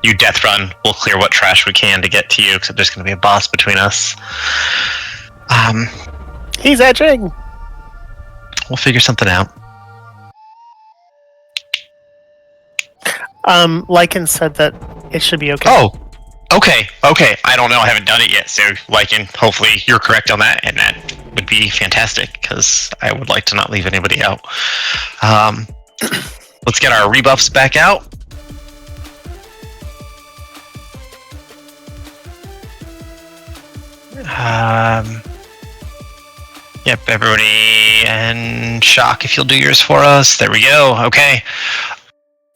You death run, we'll clear what trash we can to get to you, except there's going to be a boss between us. He's edging. We'll figure something out. Lycan said that it should be okay. Oh, okay. I don't know. I haven't done it yet. So, Lycan, hopefully you're correct on that, and that would be fantastic because I would like to not leave anybody out. Let's get our rebuffs back out. Yep, everybody, and Shock, if you'll do yours for us. There we go. Okay.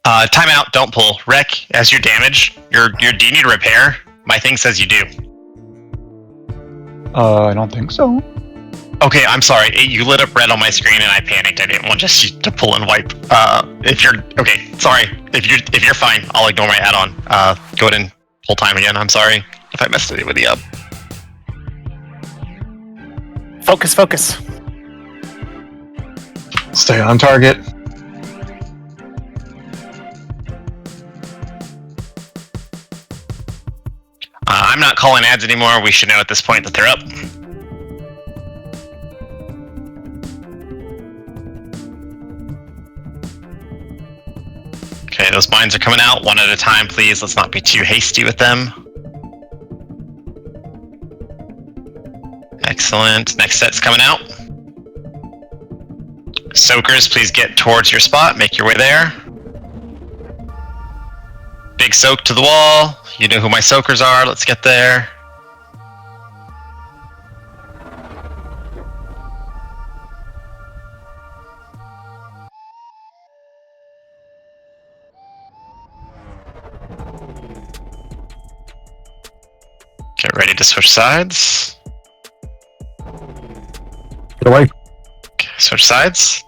Timeout. Don't pull. Wreck, as your damage. Do you need a repair? My thing says you do. I don't think so. Okay, I'm sorry. You lit up red on my screen, and I panicked. I didn't want just to pull and wipe. If you're okay, sorry. If you're fine, I'll ignore my add-on. Go ahead and pull time again. I'm sorry if I messed anybody up. Focus. Stay on target. I'm not calling ads anymore. We should know at this point that they're up. Okay, those mines are coming out one at a time, please. Let's not be too hasty with them. Excellent. Next set's coming out. Soakers, please get towards your spot. Make your way there. Big soak to the wall. You know who my soakers are. Let's get there. Ready to switch sides. Get away. Okay, switch sides.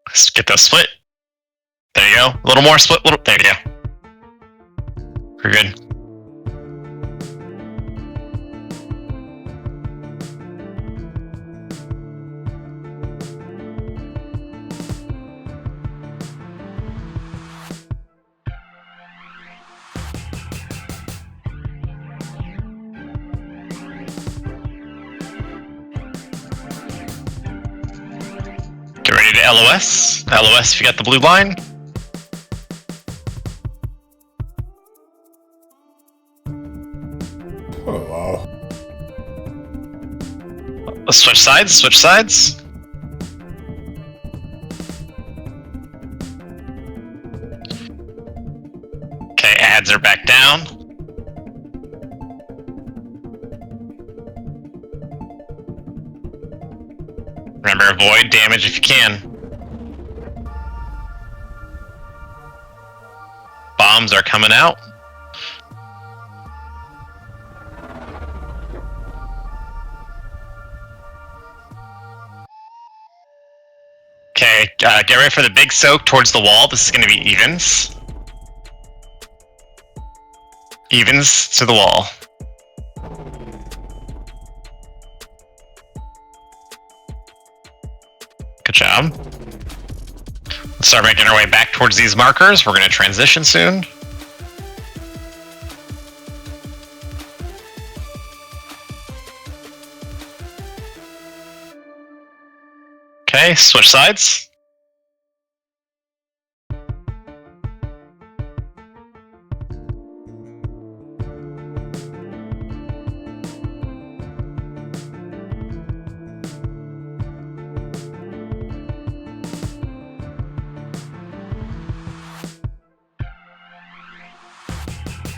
Let's get that split. There you go. A little more split. There you go. We're good. Get ready to LOS. LOS if you got the blue line. Oh, wow. Let's switch sides, switch sides. Okay, ads are back down. Remember, avoid damage if you can. Bombs are coming out. Okay, get ready for the big soak towards the wall. This is going to be evens. Evens to the wall. Good job. Let's start making our way back towards these markers. We're going to transition soon. Okay, switch sides.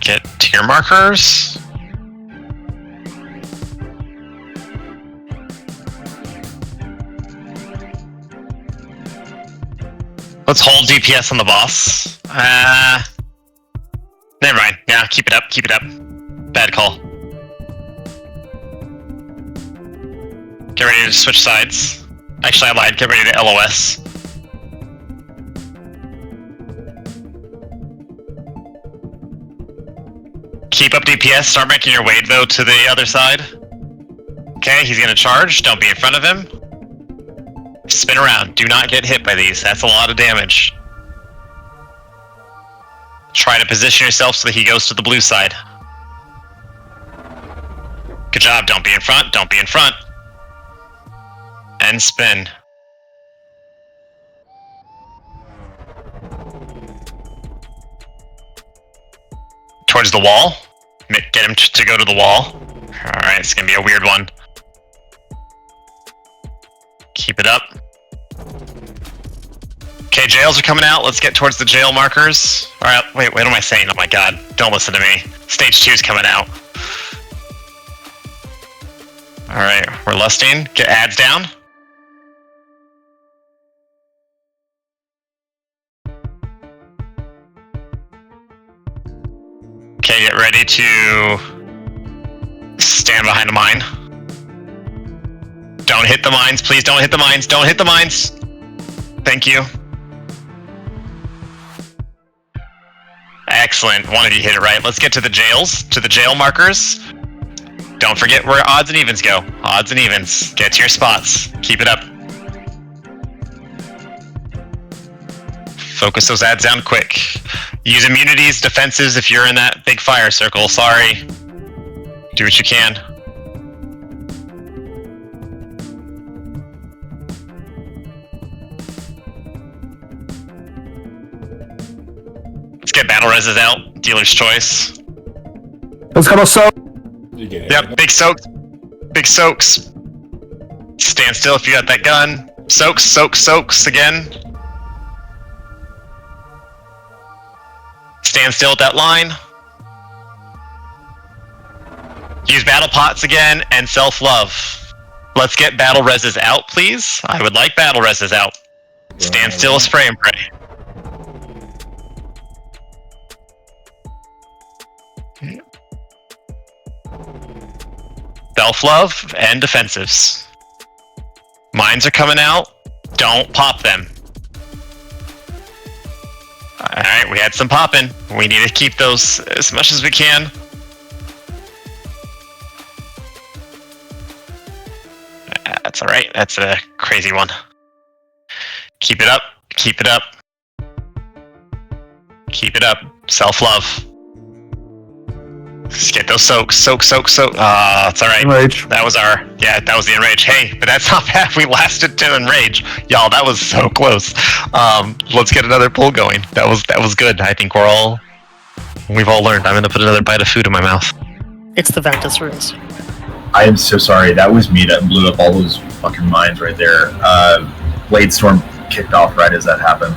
Get tier markers. Let's hold DPS on the boss. Never mind. Yeah, keep it up, keep it up. Bad call. Get ready to switch sides. Actually, I lied. Get ready to LOS. Keep up DPS. Start making your way, though, to the other side. Okay, he's gonna charge. Don't be in front of him. Spin around. Do not get hit by these. That's a lot of damage. Try to position yourself so that he goes to the blue side. Good job. Don't be in front. Don't be in front. And spin. Towards the wall. Get him to go to the wall. Alright, it's gonna be a weird one. Keep it up. Okay, jails are coming out. Let's get towards the jail markers. Alright, wait, what am I saying? Oh my god, don't listen to me. Stage 2 is coming out. Alright, we're lusting. Get ads down. Okay, get ready to stand behind a mine. Don't hit the mines, please don't hit the mines. Don't hit the mines. Thank you. Excellent, one of you hit it right. Let's get to the jails, to the jail markers. Don't forget where odds and evens go. Odds and evens. Get to your spots. Keep it up. Focus those ads down quick. Use immunities, defenses if you're in that big fire circle. Sorry. Do what you can. Let's get battle reses out. Dealer's choice. Let's go so. Yep, big soaks. Big soaks. Stand still if you got that gun. Soaks, soaks, soaks again. Stand still at that line. Use battle pots again and self-love. Let's get battle reses out, please. I would like battle reses out. Stand still, spray and pray. Self-love and defensives. Mines are coming out. Don't pop them. Alright, we had some popping. We need to keep those as much as we can. That's alright. That's a crazy one. Keep it up. Keep it up. Keep it up. Self-love. Let's get those soaks. Soak. It's alright. Enrage. That was the enrage. Hey, but that's not bad. We lasted 2 enrage. Y'all, that was so close. Let's get another pull going. That was good. I think we've all learned. I'm gonna put another bite of food in my mouth. It's the Ventus runes. I am so sorry. That was me that blew up all those fucking mines right there. Blade Storm kicked off right as that happened.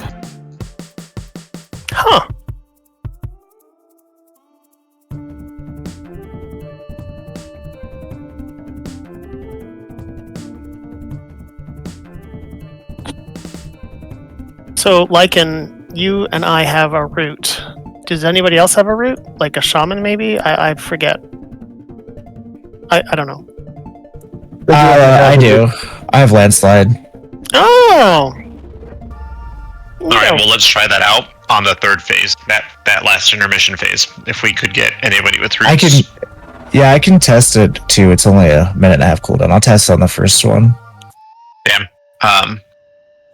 Huh. So, Lycan, you and I have a root. Does anybody else have a root? Like a shaman, maybe? I forget. I don't know. I do. I have landslide. Oh! Alright, well, let's try that out on the 3rd phase. That last intermission phase. If we could get anybody with roots. I can test it too. It's only a minute and a half cooldown. I'll test on the first one. Damn.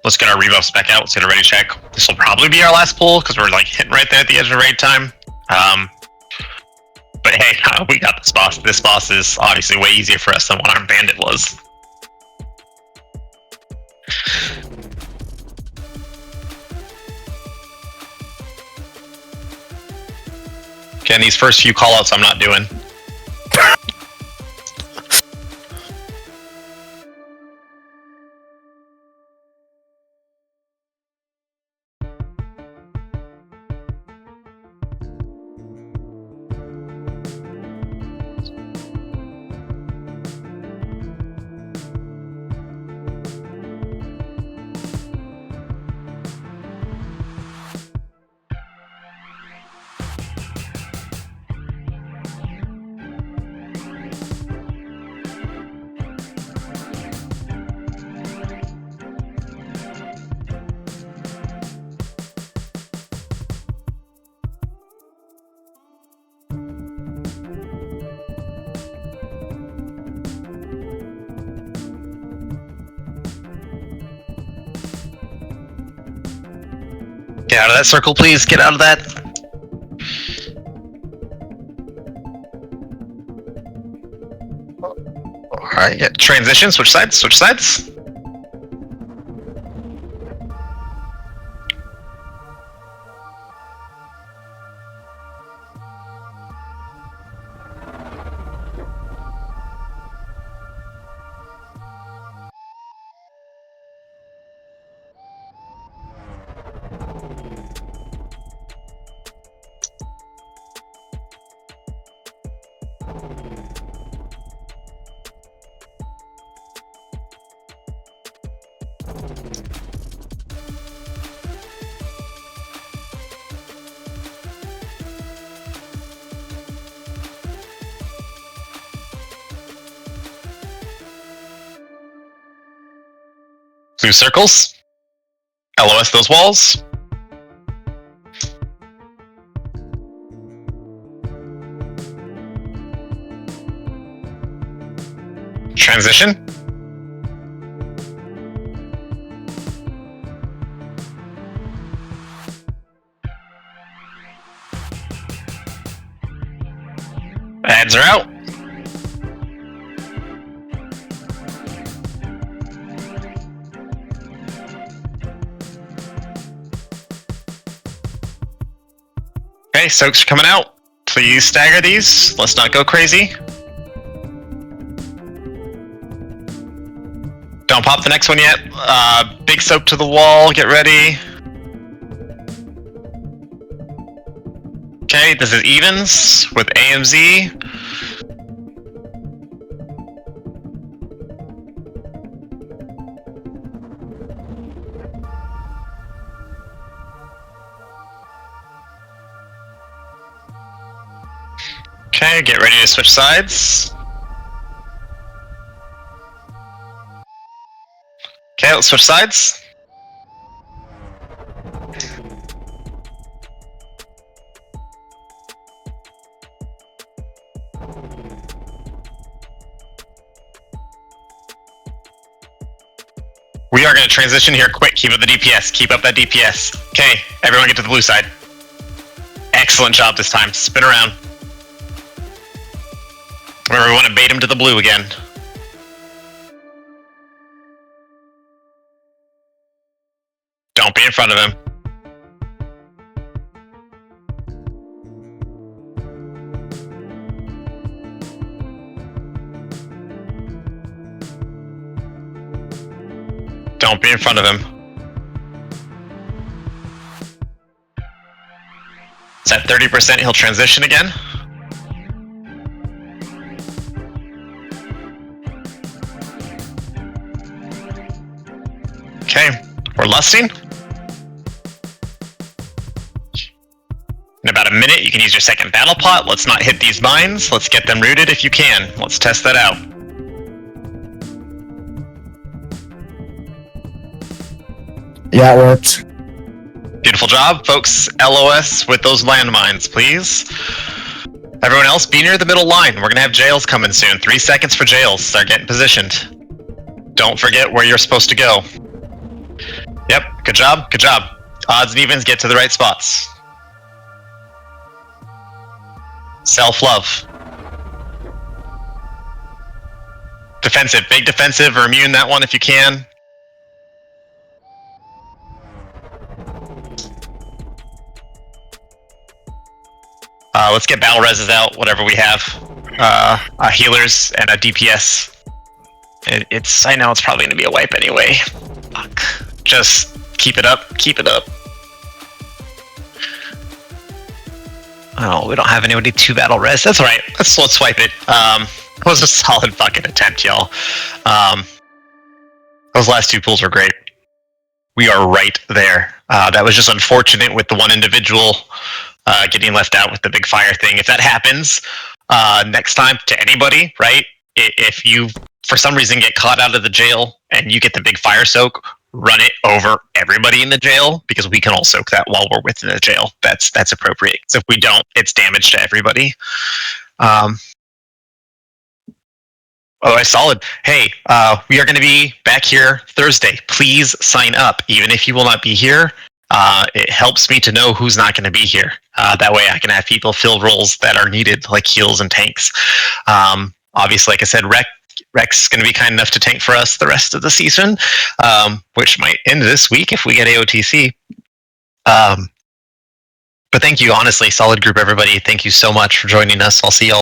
Let's get our rebuffs back out. Let's get a ready check. This will probably be our last pull because we're like hitting right there at the edge of raid time. But hey, we got this boss. This boss is obviously way easier for us than One Armed Bandit was. Again, these first few callouts I'm not doing. Get out of that circle, please. Get out of that. Alright, yeah. Transition, switch sides, switch sides. Blue circles. LOS those walls. Transition. Ads are out. Okay, soaks are coming out. Please stagger these. Let's not go crazy. Don't pop the next one yet. Big soak to the wall. Get ready. Okay, this is evens with AMZ. Okay, get ready to switch sides. Okay, let's switch sides. We are going to transition here quick. Keep up the DPS. Keep up that DPS. Okay, everyone get to the blue side. Excellent job this time. Spin around. Remember, we want to bait him to the blue again. Don't be in front of him. Don't be in front of him. It's at 30%, he'll transition again. Okay, we're lusting. In about a minute, you can use your second battle pot. Let's not hit these mines. Let's get them rooted if you can. Let's test that out. Yeah, it worked. Beautiful job, folks. LOS with those landmines, please. Everyone else, be near the middle line. We're gonna have jails coming soon. 3 seconds for jails. Start getting positioned. Don't forget where you're supposed to go. Yep, good job, good job. Odds and evens, get to the right spots. Self-love. Defensive, big defensive, or immune that one if you can. Let's get battle reses out, whatever we have. Healers and a DPS. I know it's probably gonna be a wipe anyway. Fuck. Just keep it up, keep it up. Oh, we don't have anybody to battle res. That's alright. Let's swipe it. It was a solid fucking attempt, y'all. Those last two pulls were great. We are right there. That was just unfortunate with the one individual getting left out with the big fire thing. If that happens next time to anybody, right? If you, for some reason, get caught out of the jail and you get the big fire soak, run it over everybody in the jail because we can all soak that while we're within the jail. That's appropriate. So if we don't, it's damage to everybody. Otherwise, solid. Hey, we are going to be back here Thursday. Please sign up, even if you will not be here. It helps me to know who's not going to be here. That way I can have people fill roles that are needed, like heals and tanks. Obviously, like I said, Rex is going to be kind enough to tank for us the rest of the season, which might end this week if we get AOTC. But thank you, honestly, solid group, everybody. Thank you so much for joining us. I'll see y'all